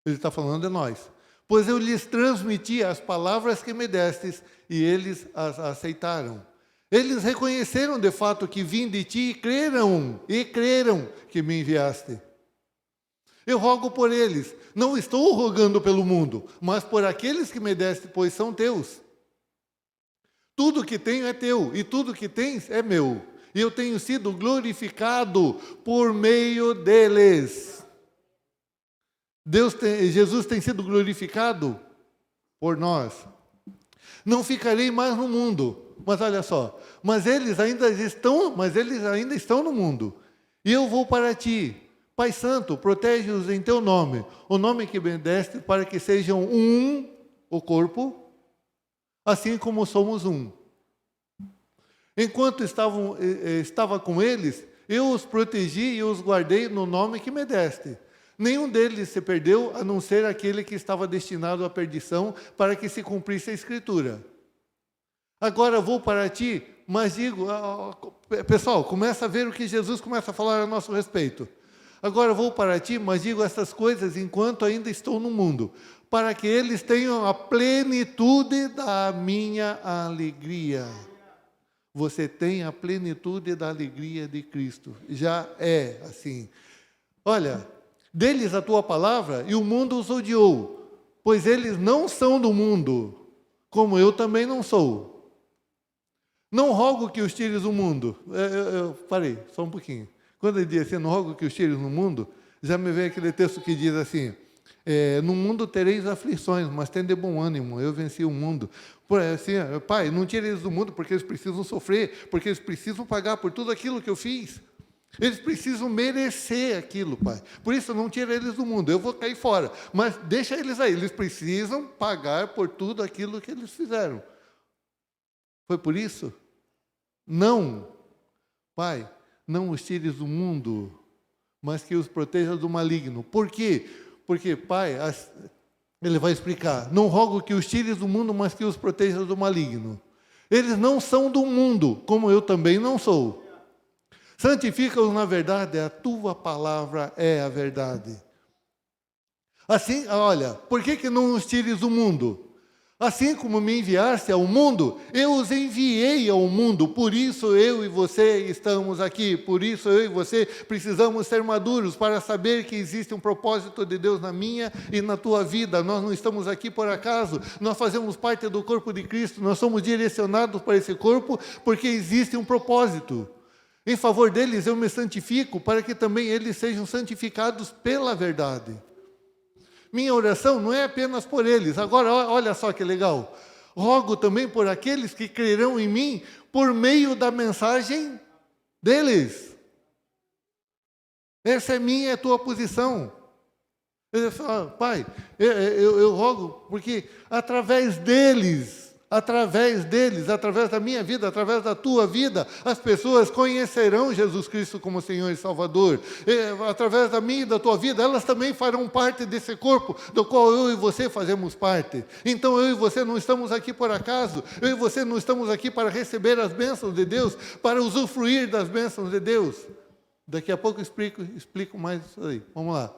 Ele está falando de nós. Pois eu lhes transmiti as palavras que me destes, e eles as aceitaram. Eles reconheceram de fato que vim de ti e creram que me enviaste. Eu rogo por eles. Não estou rogando pelo mundo, mas por aqueles que me deste, pois são teus. Tudo que tenho é teu, e tudo que tens é meu. E eu tenho sido glorificado por meio deles. Jesus tem sido glorificado por nós. Não ficarei mais no mundo. Mas olha só, mas eles ainda estão no mundo. E eu vou para ti. Pai Santo, protege-os em teu nome, o nome que me deste, para que sejam um, o corpo, assim como somos um. Enquanto estava com eles, eu os protegi e os guardei no nome que me deste. Nenhum deles se perdeu, a não ser aquele que estava destinado à perdição, para que se cumprisse a Escritura. Agora vou para ti, mas digo... Pessoal, começa a ver o que Jesus começa a falar a nosso respeito. Agora vou para ti, mas digo essas coisas enquanto ainda estou no mundo, para que eles tenham a plenitude da minha alegria. Você tem a plenitude da alegria de Cristo. Já é assim. Olha, deles a tua palavra e o mundo os odiou, pois eles não são do mundo, como eu também não sou. Não rogo que os tires do mundo. Eu parei, só um pouquinho. Quando ele diz assim, não rogo que os tires no mundo, já me veio aquele texto que diz assim, no mundo tereis aflições, mas tende bom ânimo, eu venci o mundo. Assim, Pai, não tire eles do mundo porque eles precisam sofrer, porque eles precisam pagar por tudo aquilo que eu fiz. Eles precisam merecer aquilo, Pai. Por isso, não tire eles do mundo, eu vou cair fora. Mas deixa eles aí, eles precisam pagar por tudo aquilo que eles fizeram. Foi por isso? Não, Pai, não os tires do mundo, mas que os proteja do maligno. Por quê? Porque, Pai, ele vai explicar, não rogo que os tires do mundo, mas que os proteja do maligno. Eles não são do mundo, como eu também não sou. Santifica-os na verdade, a tua palavra é a verdade. Assim, olha, por que não os tires do mundo? Assim como me enviaste ao mundo, eu os enviei ao mundo. Por isso eu e você estamos aqui. Por isso eu e você precisamos ser maduros para saber que existe um propósito de Deus na minha e na tua vida. Nós não estamos aqui por acaso. Nós fazemos parte do corpo de Cristo. Nós somos direcionados para esse corpo porque existe um propósito. Em favor deles eu me santifico para que também eles sejam santificados pela verdade. Minha oração não é apenas por eles. Agora, olha só que legal. Rogo também por aqueles que crerão em mim por meio da mensagem deles. Essa é minha e a tua posição. Eu falo, Pai, eu rogo porque através deles, através da minha vida, através da tua vida, as pessoas conhecerão Jesus Cristo como Senhor e Salvador. Através da minha e da tua vida, elas também farão parte desse corpo, do qual eu e você fazemos parte. Então eu e você não estamos aqui por acaso, eu e você não estamos aqui para receber as bênçãos de Deus, para usufruir das bênçãos de Deus. Daqui a pouco eu explico mais isso aí. Vamos lá.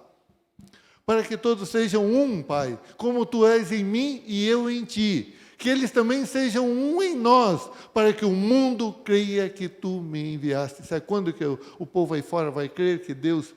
Para que todos sejam um, Pai, como tu és em mim e eu em ti. Que eles também sejam um em nós, para que o mundo creia que tu me enviaste. Sabe quando que o povo aí fora vai crer que Deus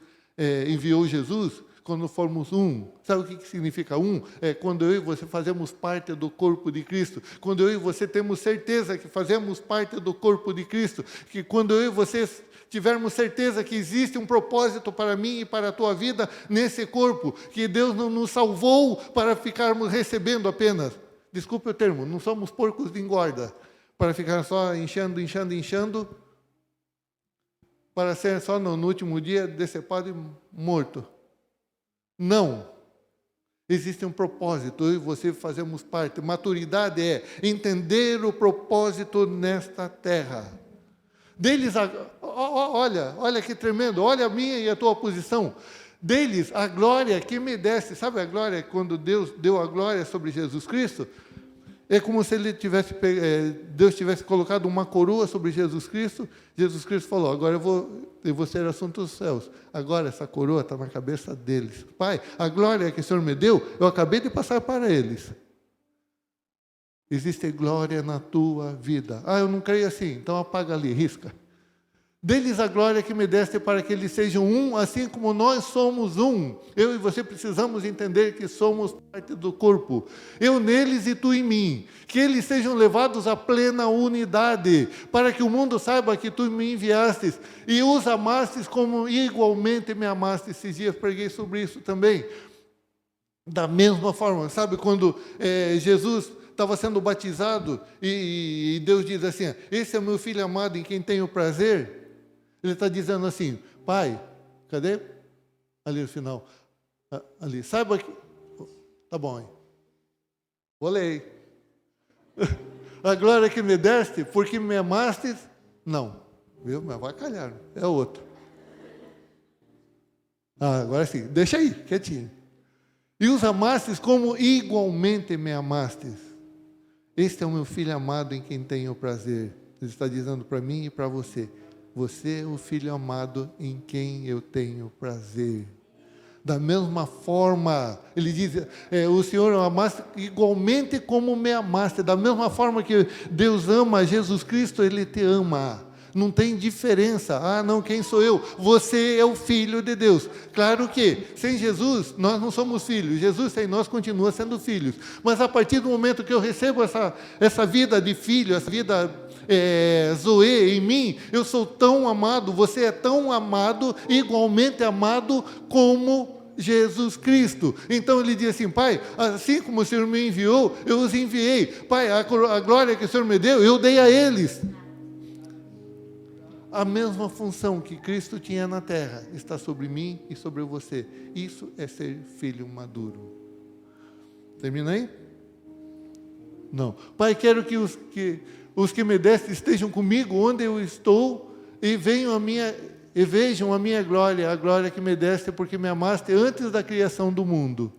enviou Jesus? Quando formos um. Sabe o que significa um? É quando eu e você fazemos parte do corpo de Cristo. Quando eu e você temos certeza que fazemos parte do corpo de Cristo. Que quando eu e você tivermos certeza que existe um propósito para mim e para a tua vida nesse corpo. Que Deus não nos salvou para ficarmos recebendo apenas. Desculpe o termo, não somos porcos de engorda, para ficar só enchendo, para ser só no último dia decepado e morto. Não. Existe um propósito, eu e você fazemos parte. Maturidade é entender o propósito nesta terra. Deles, olha que tremendo, olha a minha e a tua posição. Deles, a glória que me deste, sabe a glória, quando Deus deu a glória sobre Jesus Cristo? É como se Deus tivesse colocado uma coroa sobre Jesus Cristo. Jesus Cristo falou, agora eu vou ser assunto dos céus. Agora essa coroa está na cabeça deles. Pai, a glória que o Senhor me deu, eu acabei de passar para eles. Existe glória na tua vida. Eu não creio assim, então apaga ali, risca. Dê-lhes a glória que me deste para que eles sejam um, assim como nós somos um. Eu e você precisamos entender que somos parte do corpo. Eu neles e tu em mim. Que eles sejam levados à plena unidade, para que o mundo saiba que tu me enviastes e os amastes como igualmente me amaste. Esses dias preguei sobre isso também. Da mesma forma, sabe quando Jesus estava sendo batizado e Deus diz assim, esse é o meu filho amado em quem tenho prazer. Ele está dizendo assim, Pai, cadê? Ali no final. Ali, saiba que... Tá bom, hein? Olhei. A glória que me deste, porque me amastes? Não. Viu? Mas vai calhar. É outro. Agora sim. Deixa aí, quietinho. E os amastes como igualmente me amastes. Este é o meu filho amado em quem tenho prazer. Ele está dizendo para mim e para você. Você é o filho amado em quem eu tenho prazer. Da mesma forma, ele diz, o Senhor amaste igualmente como me amaste. Da mesma forma que Deus ama Jesus Cristo, Ele te ama. Não tem diferença. Ah, não, quem sou eu? Você é o Filho de Deus. Claro que, sem Jesus, nós não somos filhos. Jesus sem nós continua sendo filhos. Mas a partir do momento que eu recebo essa vida de filho, essa vida Zoe em mim, eu sou tão amado, você é tão amado, igualmente amado como Jesus Cristo. Então ele diz assim, Pai, assim como o Senhor me enviou, eu os enviei. Pai, a glória que o Senhor me deu, eu dei a eles. A mesma função que Cristo tinha na terra está sobre mim e sobre você. Isso é ser filho maduro. Terminei? Não. Pai, quero que os que me deste estejam comigo onde eu estou e vejam a minha glória, a glória que me deste porque me amaste antes da criação do mundo.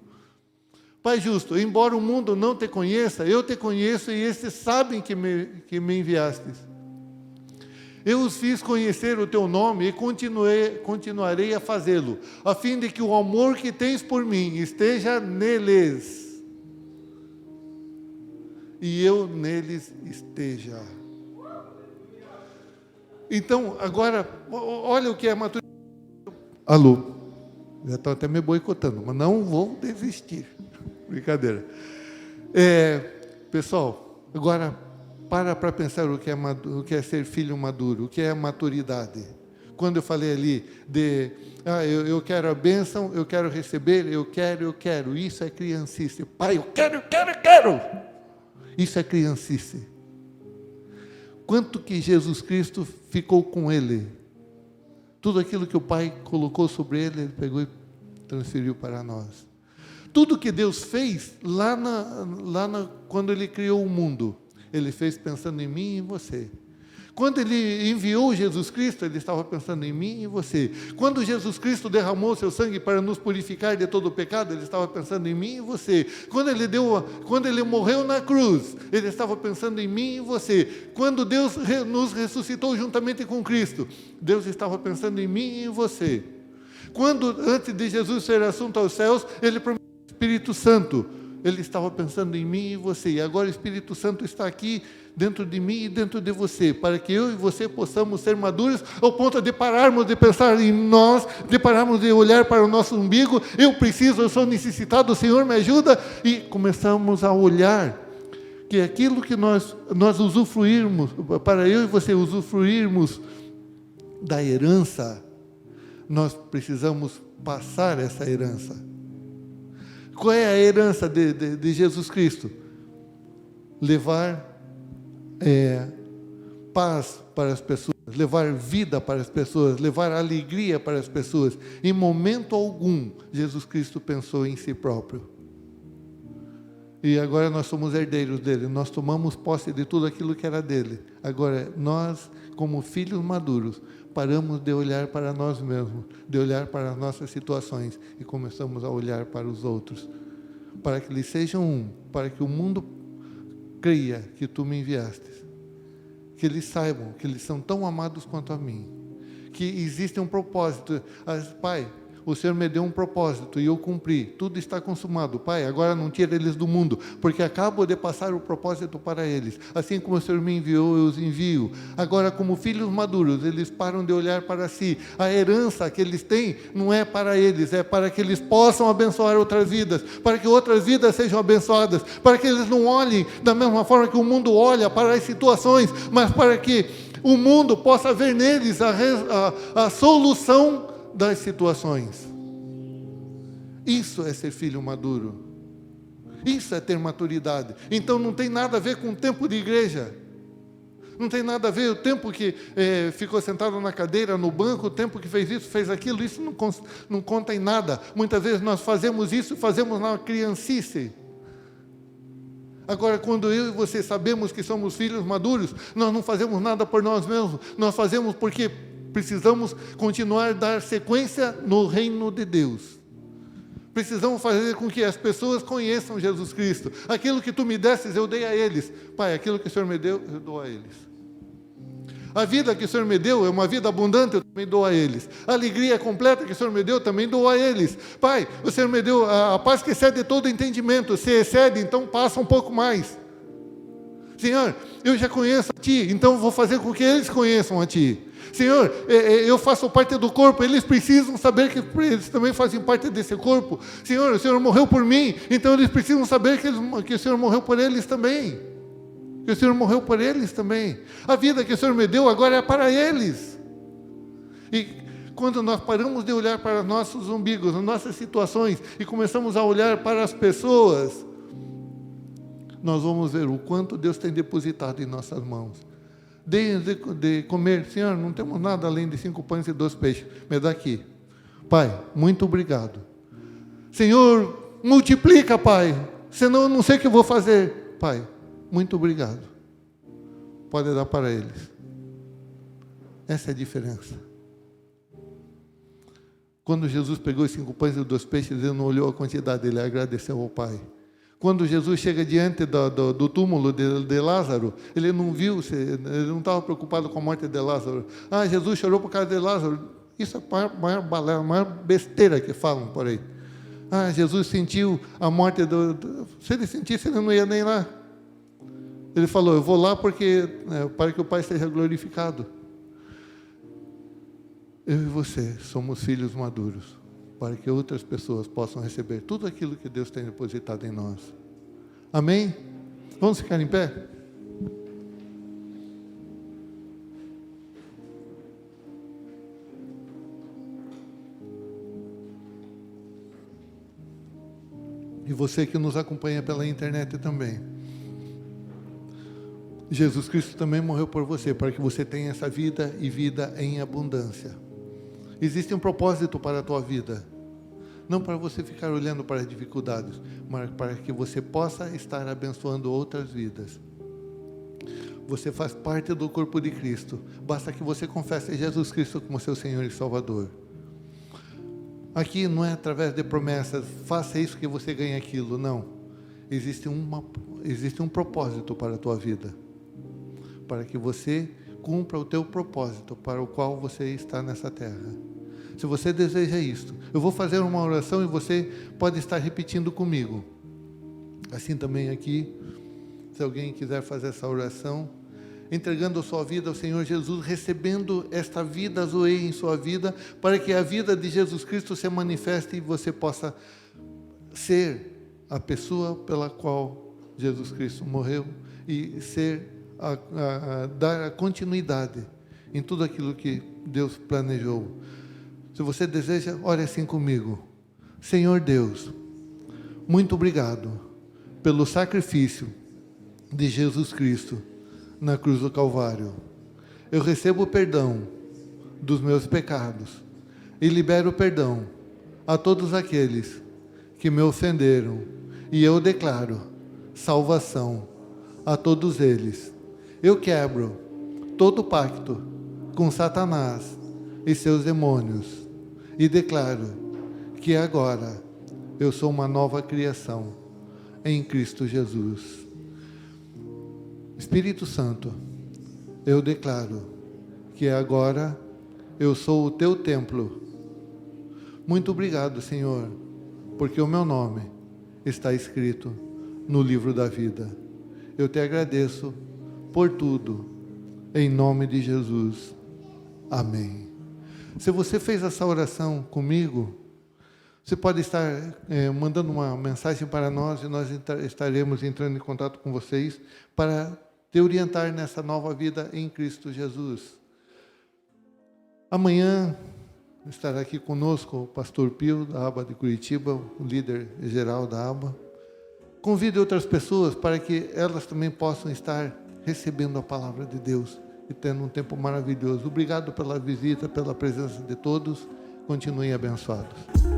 Pai justo, embora o mundo não te conheça, eu te conheço e estes sabem que me enviastes. Eu os fiz conhecer o teu nome e continuarei a fazê-lo, a fim de que o amor que tens por mim esteja neles e eu neles esteja. Então, agora, olha o que é maturidade. Alô, já estão até me boicotando, mas não vou desistir. Brincadeira. Pessoal, agora para pensar o que é ser filho maduro, o que é maturidade. Quando eu falei ali eu quero a bênção, eu quero receber, eu quero. Isso é criancice. Pai, eu quero. Isso é criancice. Quanto que Jesus Cristo ficou com ele? Tudo aquilo que o Pai colocou sobre ele, ele pegou e transferiu para nós. Tudo que Deus fez quando Ele criou o mundo, Ele fez pensando em mim e em você. Quando Ele enviou Jesus Cristo, Ele estava pensando em mim e em você. Quando Jesus Cristo derramou seu sangue para nos purificar de todo o pecado, Ele estava pensando em mim e em você. Quando Ele morreu na cruz, Ele estava pensando em mim e em você. Quando Deus nos ressuscitou juntamente com Cristo, Deus estava pensando em mim e em você. Quando, antes de Jesus ser assunto aos céus, Ele prometeu o Espírito Santo. Ele estava pensando em mim e você. E agora o Espírito Santo está aqui dentro de mim e dentro de você, para que eu e você possamos ser maduros ao ponto de pararmos de pensar em nós, de pararmos de olhar para o nosso umbigo. Eu sou necessitado, o Senhor me ajuda. E começamos a olhar que aquilo que nós usufruirmos, para eu e você usufruirmos da herança, nós precisamos passar essa herança. Qual é a herança de Jesus Cristo? Levar paz para as pessoas, levar vida para as pessoas, levar alegria para as pessoas. Em momento algum, Jesus Cristo pensou em si próprio. E agora nós somos herdeiros dele, nós tomamos posse de tudo aquilo que era dele. Agora, nós, como filhos maduros, paramos de olhar para nós mesmos, de olhar para as nossas situações e começamos a olhar para os outros, para que eles sejam um, para que o mundo creia que tu me enviaste, que eles saibam que eles são tão amados quanto a mim, que existe um propósito. Pai, o Senhor me deu um propósito e eu cumpri. Tudo está consumado. Pai, agora não tira eles do mundo, porque acabo de passar o propósito para eles. Assim como o Senhor me enviou, eu os envio. Agora, como filhos maduros, eles param de olhar para si. A herança que eles têm não é para eles, é para que eles possam abençoar outras vidas, para que outras vidas sejam abençoadas, para que eles não olhem da mesma forma que o mundo olha para as situações, mas para que o mundo possa ver neles a solução das situações. Isso é ser filho maduro. Isso é ter maturidade. Então não tem nada a ver com o tempo de igreja. Não tem nada a ver o tempo que ficou sentado na cadeira, no banco, o tempo que fez isso, fez aquilo. Isso não conta em nada. Muitas vezes nós fazemos isso, fazemos na criancice. Agora, quando eu e você sabemos que somos filhos maduros, nós não fazemos nada por nós mesmos. Nós fazemos porque precisamos continuar a dar sequência no reino de Deus. Precisamos fazer com que as pessoas conheçam Jesus Cristo. Aquilo que tu me desses, eu dei a eles. Pai, aquilo que o Senhor me deu, eu dou a eles. A vida que o Senhor me deu é uma vida abundante, eu também dou a eles. A alegria completa que o Senhor me deu, também dou a eles. Pai, o Senhor me deu a paz que excede todo entendimento. Se excede, então passa um pouco mais. Senhor, eu já conheço a Ti, então vou fazer com que eles conheçam a Ti. Senhor, eu faço parte do corpo, eles precisam saber que eles também fazem parte desse corpo. Senhor, o Senhor morreu por mim, então eles precisam saber que o Senhor morreu por eles também. Que o Senhor morreu por eles também. A vida que o Senhor me deu agora é para eles. E quando nós paramos de olhar para nossos umbigos, nossas situações, e começamos a olhar para as pessoas, nós vamos ver o quanto Deus tem depositado em nossas mãos. De comer, Senhor, não temos nada além de 5 pães e 2 peixes. Me dá aqui. Pai, muito obrigado. Senhor, multiplica, Pai. Senão eu não sei o que eu vou fazer. Pai, muito obrigado. Pode dar para eles. Essa é a diferença. Quando Jesus pegou os 5 pães e 2 peixes, ele não olhou a quantidade, ele agradeceu ao Pai. Quando Jesus chega diante do túmulo de Lázaro, ele não viu, ele não estava preocupado com a morte de Lázaro. Ah, Jesus chorou por causa de Lázaro. Isso é a maior besteira que falam por aí. Ah, Jesus sentiu a morte se ele sentisse, ele não ia nem lá. Ele falou, eu vou lá para que o Pai seja glorificado. Eu e você somos filhos maduros, para que outras pessoas possam receber tudo aquilo que Deus tem depositado em nós. Amém? Vamos ficar em pé? E você que nos acompanha pela internet também. Jesus Cristo também morreu por você, para que você tenha essa vida e vida em abundância. Existe um propósito para a tua vida. Não para você ficar olhando para as dificuldades, mas para que você possa estar abençoando outras vidas. Você faz parte do corpo de Cristo. Basta que você confesse Jesus Cristo como seu Senhor e Salvador. Aqui não é através de promessas, faça isso que você ganha aquilo, não. Existe um propósito para a tua vida. Para que você cumpra o teu propósito para o qual você está nessa terra. Se você deseja isto, eu vou fazer uma oração e você pode estar repetindo comigo. Assim também aqui, se alguém quiser fazer essa oração, entregando a sua vida ao Senhor Jesus, recebendo esta vida Zoe em sua vida, para que a vida de Jesus Cristo se manifeste e você possa ser a pessoa pela qual Jesus Cristo morreu e dar a continuidade em tudo aquilo que Deus planejou. Se você deseja, ore assim comigo. Senhor Deus, muito obrigado pelo sacrifício de Jesus Cristo na cruz do Calvário. Eu recebo o perdão dos meus pecados e libero perdão a todos aqueles que me ofenderam. E eu declaro salvação a todos eles. Eu quebro todo pacto com Satanás e seus demônios e declaro que agora eu sou uma nova criação em Cristo Jesus. Espírito Santo, eu declaro que agora eu sou o teu templo. Muito obrigado, Senhor, porque o meu nome está escrito no livro da vida. Eu te agradeço por tudo, em nome de Jesus. Amém. Se você fez essa oração comigo, você pode estar mandando uma mensagem para nós e nós estaremos entrando em contato com vocês para te orientar nessa nova vida em Cristo Jesus. Amanhã estará aqui conosco o pastor Pio, da ABA de Curitiba, o líder geral da ABA. Convide outras pessoas para que elas também possam estar recebendo a palavra de Deus e tendo um tempo maravilhoso. Obrigado pela visita, pela presença de todos. Continuem abençoados.